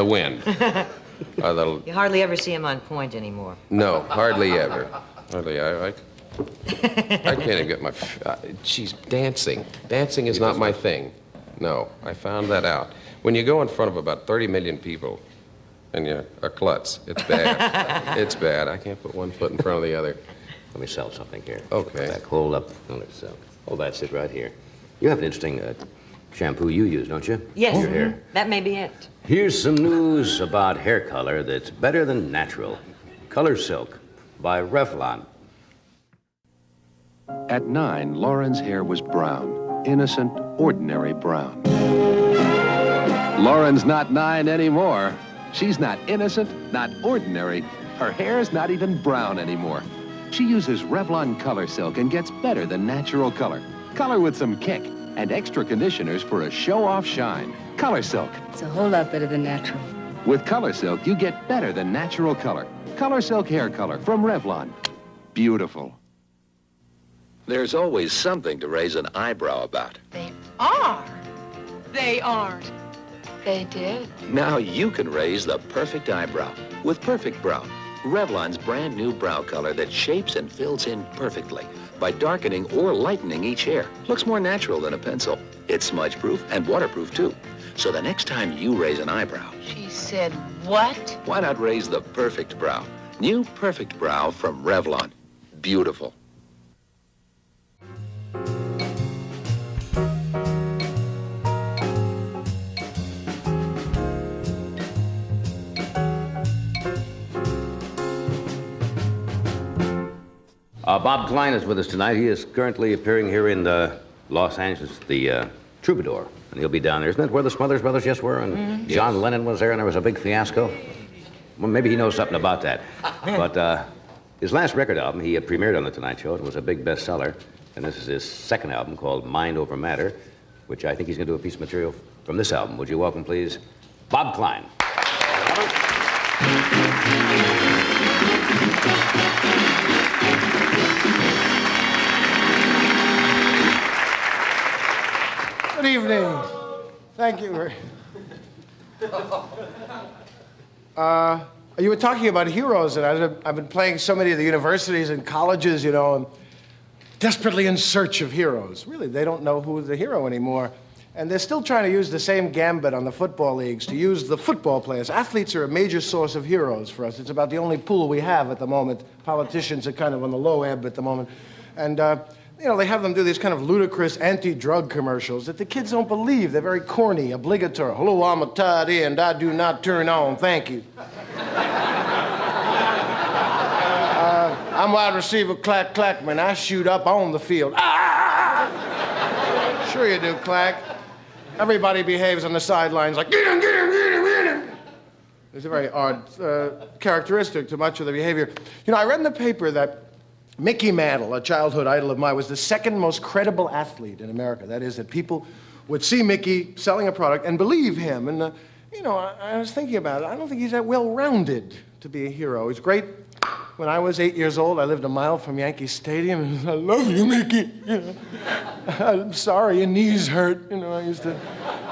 wind. You hardly ever see him on point anymore. No, hardly ever. I can't even get my... Geez, dancing. Dancing is not my thing. No, I found that out. When you go in front of about 30 million people and you're a klutz, it's bad. It's bad. I can't put one foot in front of the other. Let me sell something here. Okay. Back, hold up. Oh, that's it right here. You have an interesting shampoo you use, don't you? Yes. Your hair. That may be it. Here's some news about hair color that's better than natural. Color Silk by Revlon. At 9, Lauren's hair was brown. Innocent, ordinary brown. Lauren's not 9 anymore. She's not innocent, not ordinary. Her hair's not even brown anymore. She uses Revlon Color Silk and gets better than natural color. Color with some kick and extra conditioners for a show-off shine. Color Silk. It's a whole lot better than natural. With Color Silk, you get better than natural color. Color Silk hair color from Revlon. Beautiful. There's always something to raise an eyebrow about. They are. They aren't. They did. Now you can raise the perfect eyebrow with Perfect Brow, Revlon's brand new brow color that shapes and fills in perfectly by darkening or lightening each hair. Looks more natural than a pencil. It's smudge-proof and waterproof, too. So the next time you raise an eyebrow, She said what? why not raise the perfect brow? New Perfect Brow from Revlon. Beautiful. Bob Klein is with us tonight. He is currently appearing here in Los Angeles, the Troubadour. And he'll be down there. Isn't that where the Smothers Brothers just were? And John Lennon was there, and there was a big fiasco? Well, maybe he knows something about that. But his last record album, he premiered on The Tonight Show. It was a big bestseller. And this is his second album called Mind Over Matter, which I think he's going to do a piece of material from this album. Would you welcome, please, Bob Klein. Good evening. Thank you. You were talking about heroes, and I've been playing so many of the universities and colleges, you know, and desperately in search of heroes. Really, they don't know who's the hero anymore. And they're still trying to use the same gambit on the football leagues to use the football players. Athletes are a major source of heroes for us. It's about the only pool we have at the moment. Politicians are kind of on the low ebb at the moment. And, you know, they have them do these kind of ludicrous anti-drug commercials that the kids don't believe. They're very corny, obligatory. Hello, I'm a tight end. I do not turn on. Thank you. I'm wide receiver Clack Clackman. I shoot up on the field. Ah! Sure you do, Clack. Everybody behaves on the sidelines like, get him, get him, get him, get him. It's a very odd characteristic to much of the behavior. You know, I read in the paper that Mickey Mantle, a childhood idol of mine, was the second most credible athlete in America. That is, that people would see Mickey selling a product and believe him. And, you know, I was thinking about it. I don't think he's that well-rounded to be a hero. He's great. When I was 8 years old, I lived a mile from Yankee Stadium, and I love you, Mickey. You know, I'm sorry, your knees hurt. You know,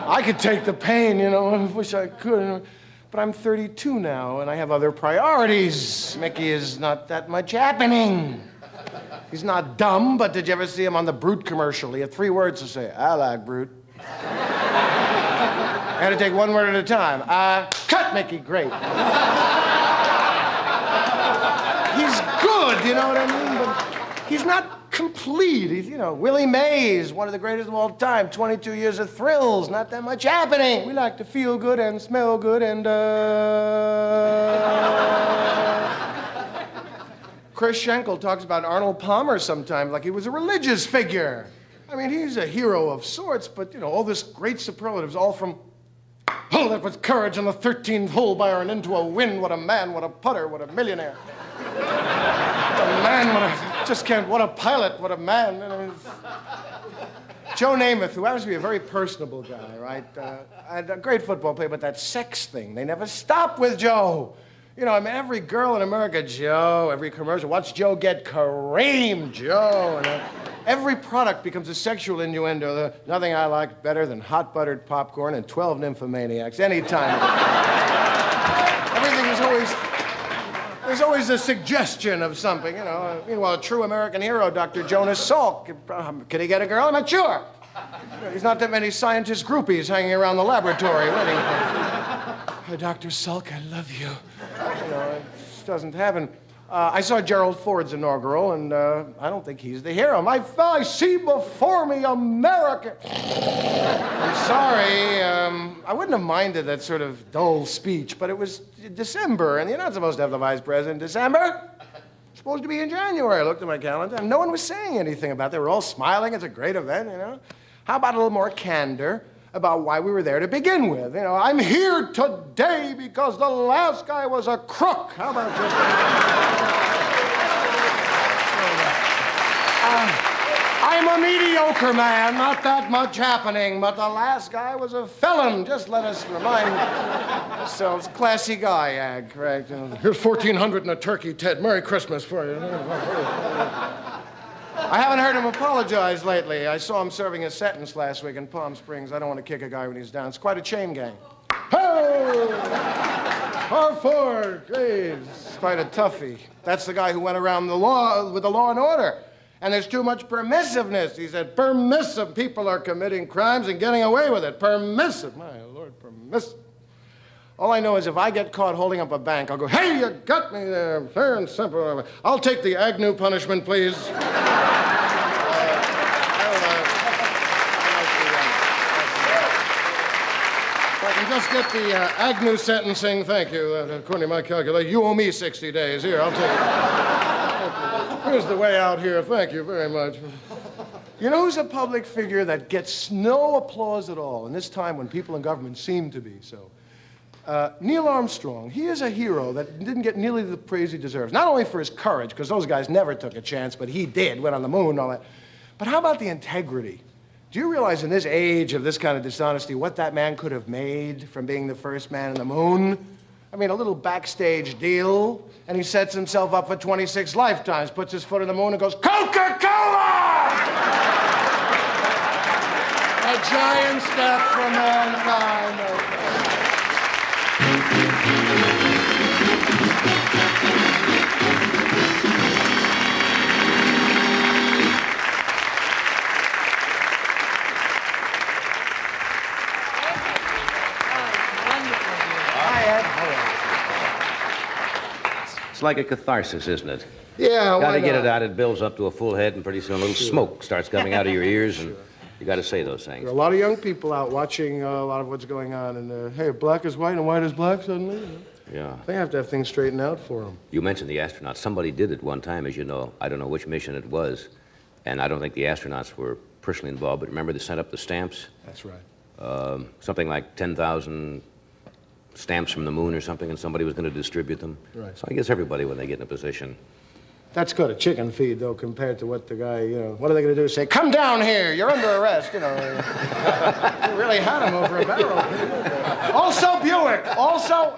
I could take the pain, you know, I wish I could. You know. But I'm 32 now, and I have other priorities. Mickey is not that much happening. He's not dumb, but did you ever see him on the Brute commercial? He had 3 words to say. I like Brute. I had to take one word at a time. Cut Mickey, great. He's good, you know what I mean? But he's not complete. He's, you know, Willie Mays, one of the greatest of all time. 22 years of thrills, not that much happening. We like to feel good and smell good and, Chris Schenkel talks about Arnold Palmer sometimes like he was a religious figure. I mean, he's a hero of sorts, but, you know, all this great superlatives all from, oh, that was courage on the 13th hole by iron into a wind. What a man, what a putter, what a millionaire. What a man, what a pilot, what a man. You know, Joe Namath, who happens to be a very personable guy, right? And a great football player, but that sex thing, they never stop with Joe. You know, I mean, every girl in America, Joe, every commercial, watch Joe get creamed, Joe. And, every product becomes a sexual innuendo. Nothing I like better than hot buttered popcorn and 12 nymphomaniacs anytime. Everything is always, there's always a suggestion of something, you know. Meanwhile, a true American hero, Dr. Jonas Salk, can he get a girl? I'm not sure. There's not that many scientist groupies hanging around the laboratory waiting for Dr. Salk, I love you. You know, it just doesn't happen. I saw Gerald Ford's inaugural, and I don't think he's the hero. I see before me America. I'm sorry. I wouldn't have minded that sort of dull speech, but it was December, and you're not supposed to have the vice president in December. It's supposed to be in January. I looked at my calendar, and no one was saying anything about it. They were all smiling. It's a great event, you know. How about a little more candor about why we were there to begin with? You know, I'm here today because the last guy was a crook. How about you? I'm a mediocre man, not that much happening, but the last guy was a felon. Just let us remind ourselves. Classy guy, Ag, correct? You know, here's 1,400 and a turkey, Ted. Merry Christmas for you. I haven't heard him apologize lately. I saw him serving his sentence last week in Palm Springs. I don't want to kick a guy when he's down. It's quite a chain gang. Ho! R4, please. Quite a toughie. That's the guy who went around the law with the law and order. And there's too much permissiveness. He said, permissive. People are committing crimes and getting away with it. Permissive. My Lord, permissive. All I know is if I get caught holding up a bank, I'll go, hey, you got me there. Fair and simple. I'll take the Agnew punishment, please. If I can just get the Agnew sentencing, thank you. According to my calculation, you owe me 60 days. Here, I'll take it. Here's the way out here. Thank you very much. You know who's a public figure that gets no applause at all, in this time when people in government seem to be so? Neil Armstrong. He is a hero that didn't get nearly the praise he deserves. Not only for his courage, because those guys never took a chance, but he did, went on the moon and all that. But how about the integrity? Do you realize in this age of this kind of dishonesty what that man could have made from being the first man on the moon? I mean, a little backstage deal, and he sets himself up for 26 lifetimes, puts his foot on the moon and goes, Coca-Cola! A giant step for mankind. It's like a catharsis, isn't it? Yeah, why Gotta get not? it out. It builds up to a full head, and pretty soon a little smoke starts coming out of your ears, and you got to say those things. There are a lot of young people out watching a lot of what's going on, and hey, black is white and white is black suddenly. Yeah. They have to have things straightened out for them. You mentioned the astronauts. Somebody did it one time, as you know. I don't know which mission it was, and I don't think the astronauts were personally involved, but remember they sent up the stamps? That's right. Something like 10,000 stamps from the moon or something, and somebody was going to distribute them. Right. So I guess everybody, when they get in a position. That's good, a chicken feed, though, compared to what the guy, what are they going to do? Say, come down here, you're under arrest, You really had him over a barrel. Also Buick, also,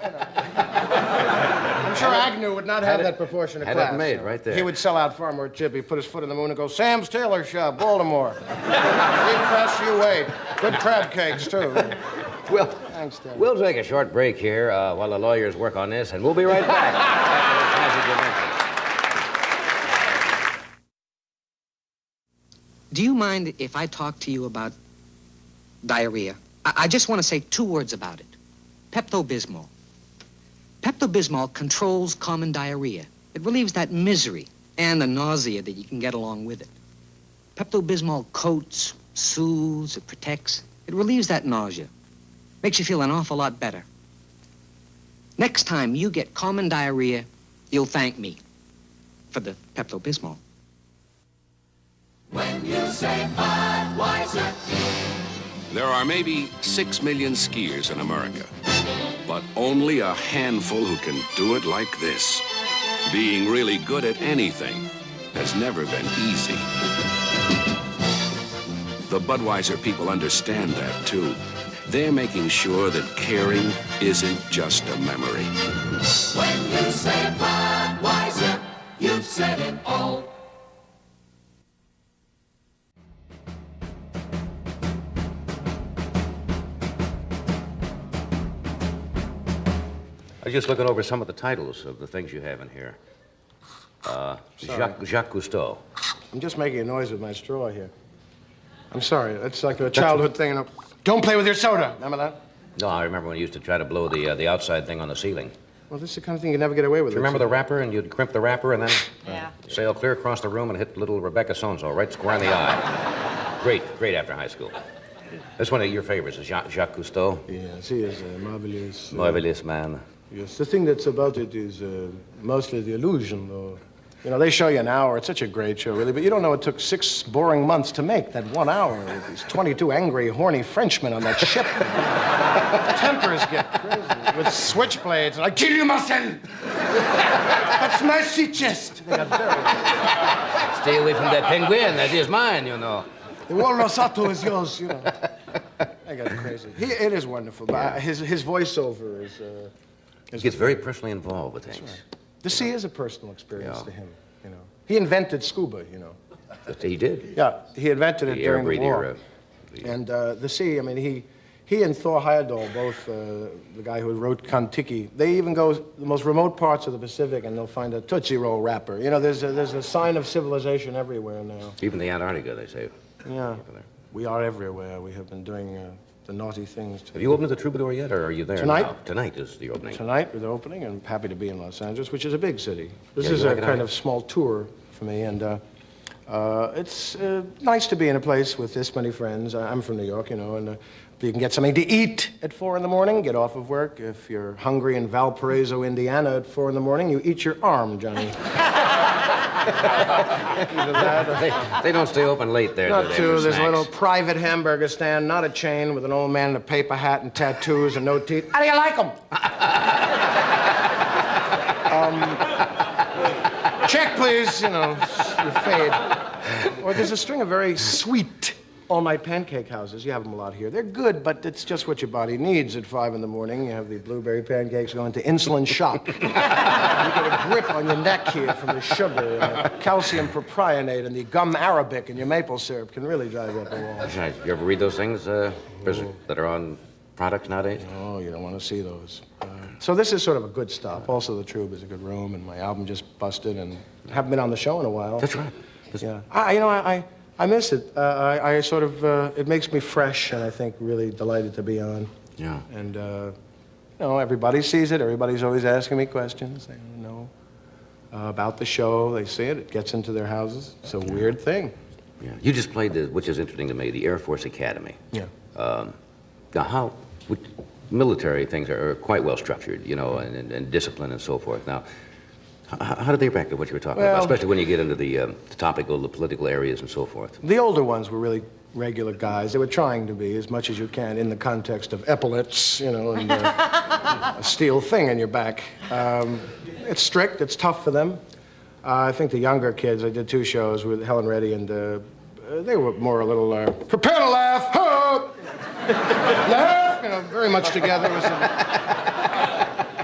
I'm sure Agnew would not have that proportion of had class. it made right there. He would sell out far more chip. He'd put his foot in the moon and go, Sam's Tailor Shop, Baltimore. He'd press you wait. Good crab cakes, too. Well, thanks, Dad. We'll take a short break here while the lawyers work on this, and we'll be right back after this message of mention. Do you mind if I talk to you about diarrhea? I just want to say 2 words about it. Pepto-Bismol. Pepto-Bismol controls common diarrhea. It relieves that misery and the nausea that you can get along with it. Pepto-Bismol coats, soothes, it protects. It relieves that nausea. Makes you feel an awful lot better. Next time you get common diarrhea, you'll thank me for the Pepto-Bismol. When you say Budweiser. There are maybe 6 million skiers in America, but only a handful who can do it like this. Being really good at anything has never been easy. The Budweiser people understand that, too. They're making sure that caring isn't just a memory. When you say Budweiser, you've said it all. I was just looking over some of the titles of the things you have in here. Jacques Cousteau. I'm just making a noise with my straw here. I'm sorry. That's like a childhood thing. Don't play with your soda. Remember that? No, I remember when you used to try to blow the outside thing on the ceiling. Well, this is the kind of thing you never get away with. Do you remember the wrapper, and you'd crimp the wrapper and then Yeah. sail clear across the room and hit little Rebecca So-and-so right square in the eye. Great after high school. That's one of your favorites, is Jacques Cousteau. Yes, he is a marvelous. Marvelous man. Yes, the thing that's about it is mostly the illusion, though. They show you an hour. It's such a great show, really. But you don't know it took 6 boring months to make that 1 hour with these 22 angry, horny Frenchmen on that ship. Tempers get crazy with switchblades. And I kill you, Marcel! That's my sea chest. They got very... Stay away from that penguin. That is mine, you know. The Walrus is yours, I got crazy. It is wonderful. But his voiceover is... He gets very personally involved with things. Right. The sea is a personal experience to him, He invented scuba, He did? Yeah, he invented it The air during the war. breather. And the sea, I mean, he and Thor Heyerdahl, both the guy who wrote Kon-Tiki, they even go the most remote parts of the Pacific and they'll find a Tootsie Roll wrapper. You know, there's a sign of civilization everywhere now. Even the Antarctica, they say. Yeah, we are everywhere. We have been doing the naughty things. Have you opened the Troubadour yet, or are you there Tonight? now? Tonight is the opening. Tonight we're the opening, and I'm happy to be in Los Angeles, which is a big city. This Yeah, is you a like it kind out? of small tour for me, and it's nice to be in a place with this many friends. I'm from New York, you know, and you can get something to eat at 4 in the morning, get off of work. If you're hungry in Valparaiso, Indiana at 4 in the morning, you eat your arm, Johnny. They don't stay open late there, do Not they? too. for There's a snacks? little private hamburger stand, not a chain, with an old man in a paper hat and tattoos and no teeth. How do you like them? Check, please. You know, you fade. Or there's a string of very sweet all-night pancake houses. You have them a lot here. They're good, but it's just what your body needs at 5 in the morning. You have the blueberry pancakes going to insulin shock. You get a grip on your neck here from the sugar and the calcium propionate and the gum arabic and your maple syrup can really drive you up the wall. That's nice. You ever read those things that are on products nowadays? Oh, you don't want to see those. So this is sort of a good stop. Also, the Troop is a good room, and my album just busted, and I haven't been on the show in a while. That's right. Yeah. I miss it. I sort of, it makes me fresh, and I think really delighted to be on. Yeah. And, you know, everybody sees it. Everybody's always asking me questions. They don't know about the show. They see it. It gets into their houses. It's a weird thing. Yeah. You just played which is interesting to me, the Air Force Academy. Yeah. Now, military things are quite well structured, you know, and discipline and so forth. Now, how do they react to what you were talking about, especially when you get into the topical, the political areas and so forth? The older ones were really regular guys. They were trying to be as much as you can in the context of epaulets, you know, and a steel thing in your back. It's strict. It's tough for them. I think the younger kids, I did 2 shows with Helen Reddy, and they were more a little, prepare to laugh, laugh, you know, very much together. With some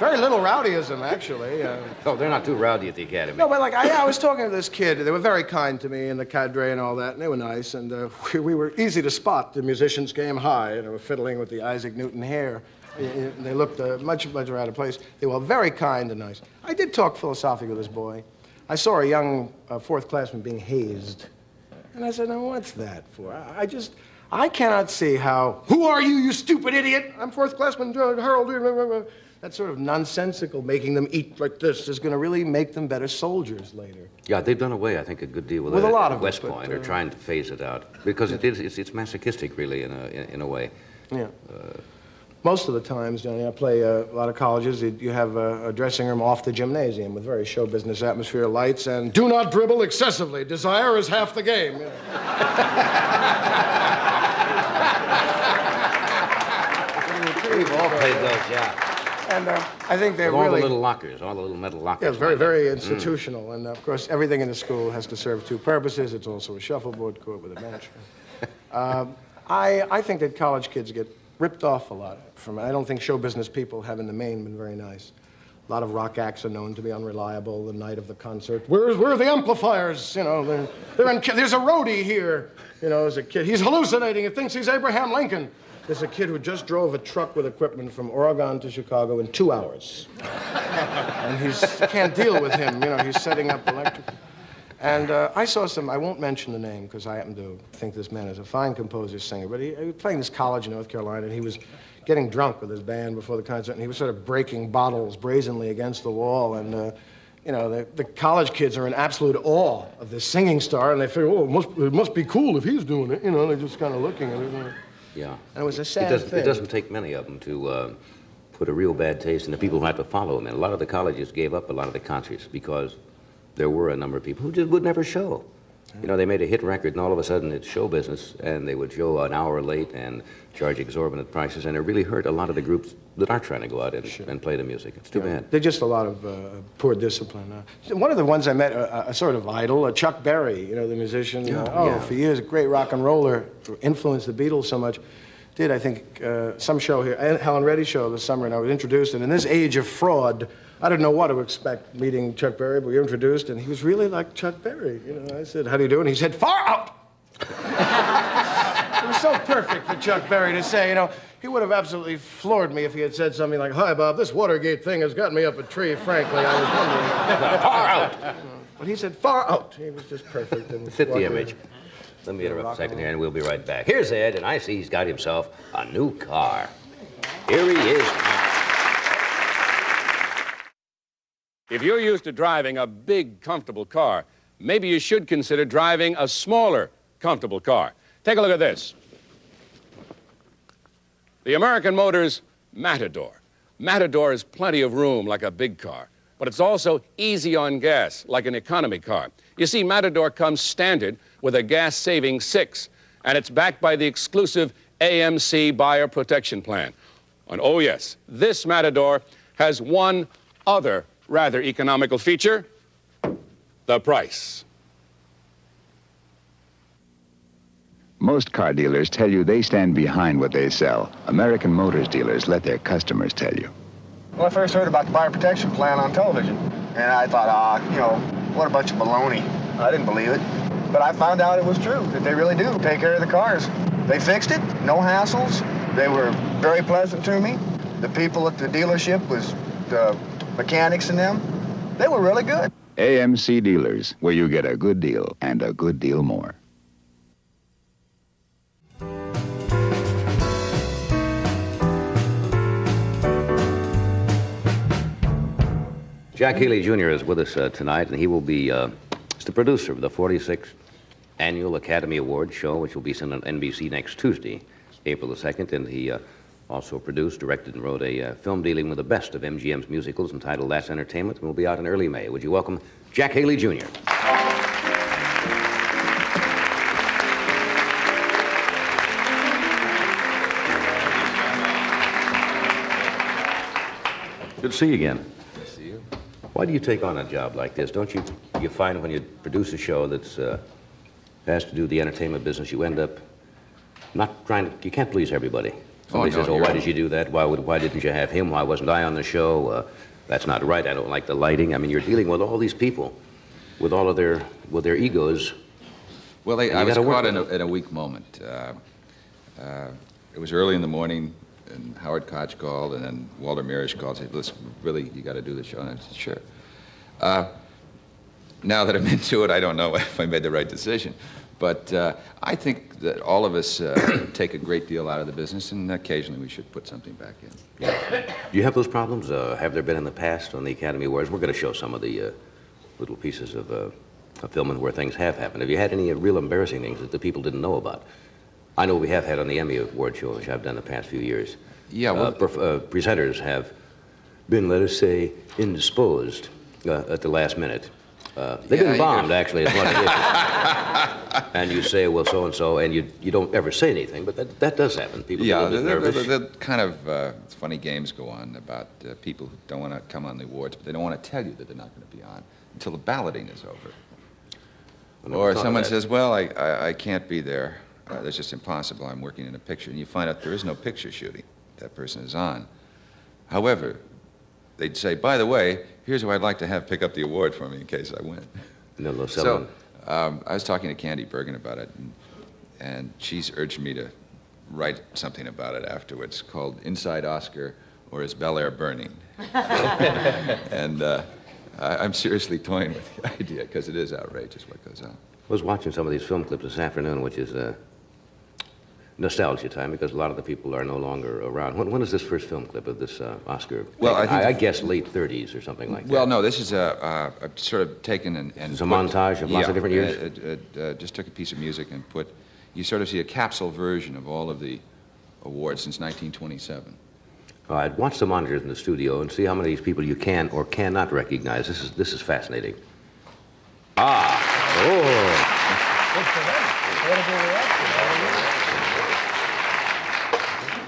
very little rowdyism, actually. Oh, they're not too rowdy at the academy. No, but like, I was talking to this kid. They were very kind to me and the cadre and all that, and they were nice. And we were easy to spot. The musicians came high, and they were fiddling with the Isaac Newton hair. They looked much out of place. They were very kind and nice. I did talk philosophically with this boy. I saw a young 4th classman being hazed. And I said, now, what's that for? I cannot see how, who are you, you stupid idiot? I'm 4th classman Harold. That sort of nonsensical, making them eat like this is going to really make them better soldiers later. Yeah, they've done away, I think, a good deal with With that a lot at of West it, Point. but, They're trying to phase it out because it's masochistic, really, in a way. Yeah. Most of the times, Johnny, I play a lot of colleges. You have a dressing room off the gymnasium with very show business atmosphere, lights, and do not dribble excessively. Desire is half the game. You know. We've all played those, yeah. And I think they're all really... the little lockers, all the little metal lockers. Yeah, it's very, very institutional. And, of course, everything in the school has to serve 2 purposes. It's also a shuffleboard court with a bench. I think that college kids get ripped off a lot from... I don't think show business people have, in the main, been very nice. A lot of rock acts are known to be unreliable the night of the concert. Where are the amplifiers? You know, there's a roadie here. You know, as a kid. He's hallucinating. He thinks he's Abraham Lincoln. There's a kid who just drove a truck with equipment from Oregon to Chicago in 2 hours. And you can't deal with him. You know, he's setting up electric. And I saw some, I won't mention the name because I happen to think this man is a fine composer, singer, but he was playing this college in North Carolina, and he was getting drunk with his band before the concert, and he was sort of breaking bottles brazenly against the wall, and you know, the college kids are in absolute awe of this singing star, and they figure, oh, it must be cool if he's doing it, you know, they're just kind of looking at it. Yeah. And it was a sad thing. It doesn't take many of them to put a real bad taste in the people who have to follow them. And a lot of the colleges gave up a lot of the concerts because there were a number of people who just would never show. You know, they made a hit record, and all of a sudden it's show business, and they would show an hour late and charge exorbitant prices, and it really hurt a lot of the groups that are trying to go out and play the music. It's too bad. They're just a lot of poor discipline. One of the ones I met, a sort of idol, Chuck Berry, you know, the musician. For years, a great rock and roller, influenced the Beatles so much. Did, I think, some show here, Helen Reddy show this summer, and I was introduced, and in this age of fraud, I didn't know what to expect meeting Chuck Berry, but we were introduced, and he was really like Chuck Berry. You know, I said, how do you do? And he said, far out! It was so perfect for Chuck Berry to say, you know. He would have absolutely floored me if he had said something like, hi, Bob, this Watergate thing has got me up a tree, frankly. I was wondering. Far out! But he said, far out. He was just perfect. And fit the image. Let me interrupt a second here, and we'll be right back. Here's Ed, and I see he's got himself a new car. Here he is now. If you're used to driving a big, comfortable car, maybe you should consider driving a smaller, comfortable car. Take a look at this. The American Motors Matador. Matador has plenty of room like a big car, but it's also easy on gas like an economy car. You see, Matador comes standard with a gas-saving 6, and it's backed by the exclusive AMC Buyer Protection Plan. And oh yes, this Matador has one other rather economical feature: the price. Most car dealers tell you they stand behind what they sell. American Motors dealers let their customers tell you. Well, I first heard about the buyer protection plan on television, and I thought, you know, what a bunch of baloney. I didn't believe it. But I found out it was true, that they really do take care of the cars. They fixed it, no hassles. They were very pleasant to me. The people at the dealership was the mechanics and them. They were really good. AMC Dealers, where you get a good deal and a good deal more. Jack Healy Jr. is with us tonight, and he will be the producer of the 46th Annual Academy Awards show, which will be sent on NBC next Tuesday, April the 2nd, and he also produced, directed, and wrote a film dealing with the best of MGM's musicals entitled That's Entertainment, and will be out in early May. Would you welcome Jack Healy Jr.? Good to see you again. Good to see you. Why do you take on a job like this? Don't you find when you produce a show that's has to do with the entertainment business, you end up not trying to, you can't please everybody. Somebody says, why did you do that? Why didn't you have him? Why wasn't I on the show? That's not right. I don't like the lighting. I mean, you're dealing with all these people with all of their egos. Well, I was caught in a weak moment. It was early in the morning, and Howard Koch called, and then Walter Mirisch called and said, listen, really, you got to do the show. And I said, sure. Now that I'm into it, I don't know if I made the right decision. But I think that all of us take a great deal out of the business, and occasionally we should put something back in. Yeah. Do you have those problems? Have there been in the past on the Academy Awards? We're going to show some of the little pieces of filming where things have happened. Have you had any real embarrassing things that the people didn't know about? I know we have had on the Emmy Award show, which I've done the past few years. Yeah, well, presenters have been, let us say, indisposed at the last minute. They've been bombed, actually, is what it is. And you say, well, so-and-so, and you don't ever say anything, but that does happen. People get a little nervous. The kind of funny games go on about people who don't want to come on the awards, but they don't want to tell you that they're not going to be on until the balloting is over. Or someone says, well, I can't be there. That's just impossible. I'm working in a picture. And you find out there is no picture shooting that person is on. However, they'd say, by the way, here's who I'd like to have pick up the award for me in case I win. So I was talking to Candy Bergen about it, and she's urged me to write something about it afterwards called Inside Oscar, or Is Bel Air Burning? And I'm seriously toying with the idea, because it is outrageous what goes on. I was watching some of these film clips this afternoon, which is nostalgia time, because a lot of the people are no longer around. When is this first film clip of this Oscar? Well, I guess late 30s or something like that. Well, no, this is sort of taken and it's a montage of lots of different years? It just took a piece of music and you sort of see a capsule version of all of the awards since 1927. All right, watch the monitors in the studio and see how many of these people you can or cannot recognize. This is fascinating.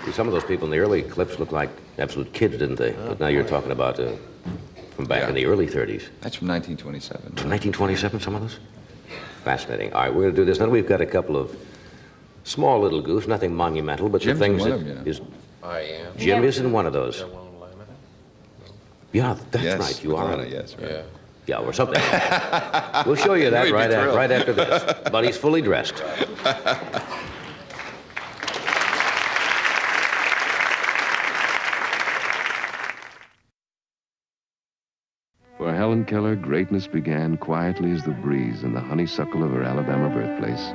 See, some of those people in the early clips look like absolute kids, didn't they? But now you're talking about from back in the early 30s. That's from 1927. From 1927, some of those? Fascinating. All right, we're going to do this. Now we've got a couple of small little goofs, nothing monumental, but Jim's the things one that of them, is. I am. Jim is in one of those. Yeah, that's yes, right. You are. Yes, right. Yeah, or something. We'll show you that right after this. But he's fully dressed. For Helen Keller, greatness began quietly as the breeze in the honeysuckle of her Alabama birthplace.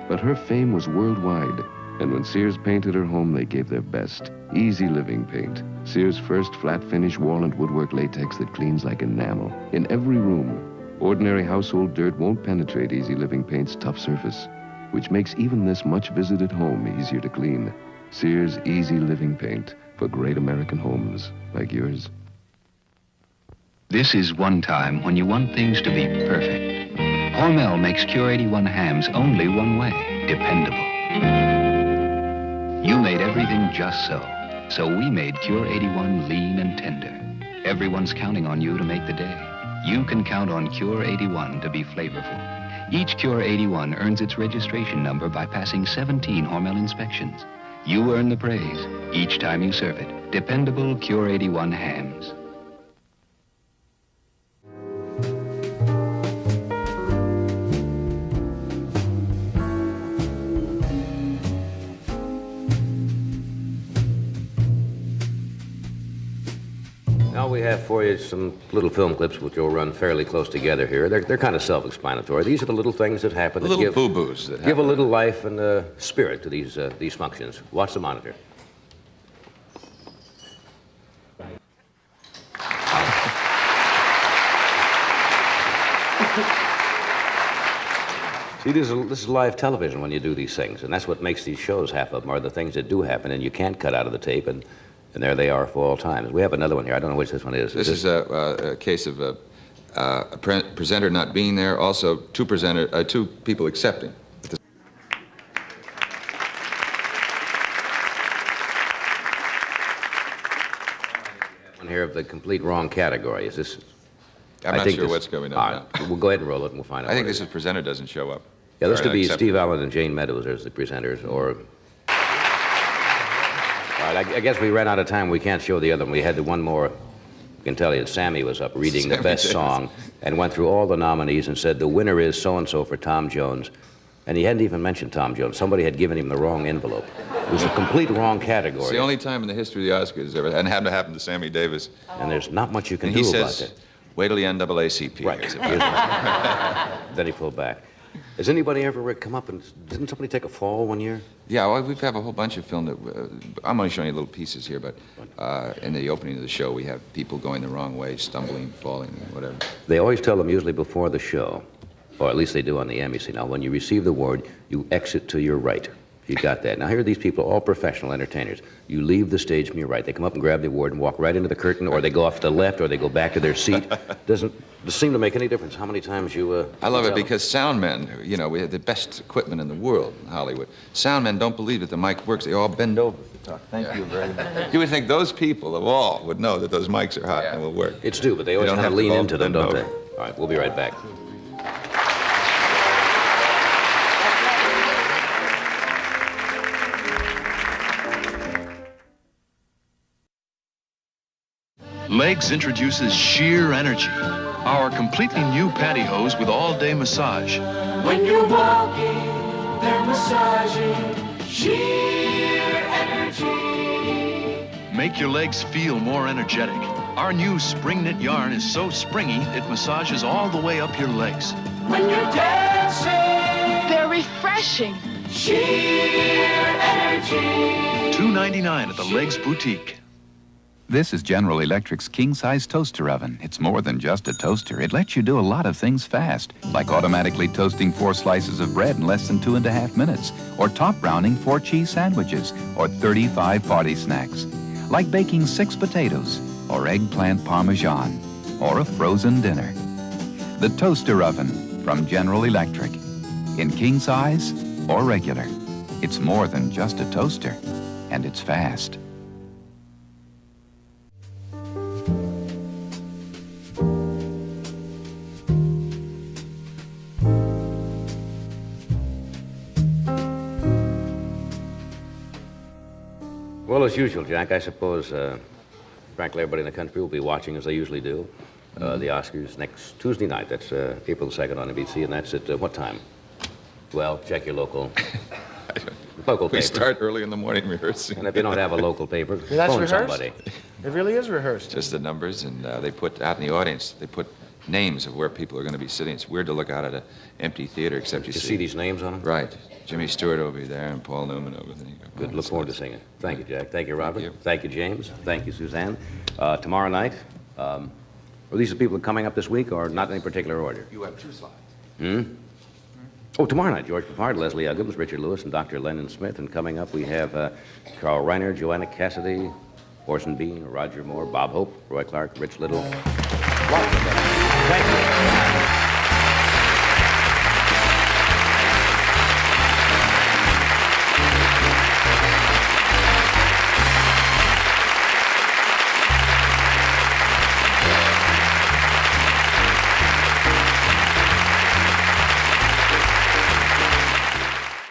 But her fame was worldwide, and when Sears painted her home, they gave their best. Easy Living paint. Sears' first flat-finish wall and woodwork latex that cleans like enamel. In every room, ordinary household dirt won't penetrate Easy Living paint's tough surface, which makes even this much-visited home easier to clean. Sears Easy Living paint for great American homes like yours. This is one time when you want things to be perfect. Hormel makes Cure 81 hams only one way, dependable. You made everything just so. So we made Cure 81 lean and tender. Everyone's counting on you to make the day. You can count on Cure 81 to be flavorful. Each Cure 81 earns its registration number by passing 17 Hormel inspections. You earn the praise each time you serve it. Dependable Cure 81 hams. Now we have for you some little film clips which will run fairly close together here. They're kind of self-explanatory. These are the little things that happen. The little boo-boos that give a little life and spirit to these functions. Watch the monitor. See, this is live television when you do these things, and that's what makes these shows, half of them, are the things that do happen, and you can't cut out of the tape, and there they are for all times. We have another one here. I don't know which this one is. This is a case of a presenter not being there, also two people accepting. One here of the complete wrong category. Is this? I'm not sure what's going on now. We'll go ahead and roll it, and we'll find out. I think this is presenter doesn't show up. Yeah, this could be Steve Allen and Jane Meadows as the presenters, or... All right, I guess we ran out of time. We can't show the other one. We had the one more. I can tell you that Sammy was up reading the best song and went through all the nominees and said the winner is so-and-so for Tom Jones. And he hadn't even mentioned Tom Jones. Somebody had given him the wrong envelope. It was a complete wrong category. It's the only time in the history of the Oscars ever, and it had to happen to Sammy Davis. And there's not much you can do about that. Wait till the NAACP. Right. Then he pulled back. Has anybody ever come up and... Didn't somebody take a fall one year? Yeah, well, we have a whole bunch of film that... I'm only showing you little pieces here, but in the opening of the show, we have people going the wrong way, stumbling, falling, whatever. They always tell them usually before the show, or at least they do on the Embassy. Now, when you receive the award, you exit to your right. You got that. Now, here are these people, all professional entertainers. You leave the stage from your right. They come up and grab the award and walk right into the curtain, or they go off to the left, or they go back to their seat. Doesn't seem to make any difference how many times you... I love it because sound men, you know, we have the best equipment in the world in Hollywood. Sound men don't believe that the mic works. They all bend over to talk. Thank you very much. You would think those people of all would know that those mics are hot and will work. It's due, but they always kind of lean into them, don't they? All right, we'll be right back. Legs introduces sheer energy. Our completely new pantyhose with all-day massage. When you're walking, they're massaging. Sheer energy. Make your legs feel more energetic. Our new spring knit yarn is so springy, it massages all the way up your legs. When you're dancing, they're refreshing. Sheer energy. $2.99 at the Legs Boutique. This is General Electric's king-size toaster oven. It's more than just a toaster. It lets you do a lot of things fast, like automatically toasting 4 slices of bread in less than 2.5 minutes, or top browning 4 cheese sandwiches, or 35 party snacks, like baking 6 potatoes, or eggplant parmesan, or a frozen dinner. The toaster oven from General Electric. In king size or regular, it's more than just a toaster, and it's fast. Well, as usual, Jack, I suppose frankly, everybody in the country will be watching as they usually do. The Oscars next Tuesday night. That's April the 2nd on NBC, and that's at what time? Well, check your local paper. We start early in the morning rehearsing. And if you don't have a local paper, That's phone rehearsed? somebody. It really is rehearsed. Just the numbers, and they put out in the audience, they put names of where people are going to be sitting. It's weird to look out at an empty theater, except you see these names on them? Right. Jimmy Stewart will be there, and Paul Newman over there. Good. Look forward to seeing it. Thank you, Jack. Thank you, Robert. Thank you, James. Thank you, Suzanne. Tomorrow night, are these the people coming up this week, or not in any particular order? You have 2 slides. Hmm? Oh, tomorrow night, George Papard, Leslie Uggams, Richard Lewis, and Dr. Lennon Smith. And coming up, we have Carl Reiner, Joanna Cassidy, Orson Bean, Roger Moore, Bob Hope, Roy Clark, Rich Little. Thank you.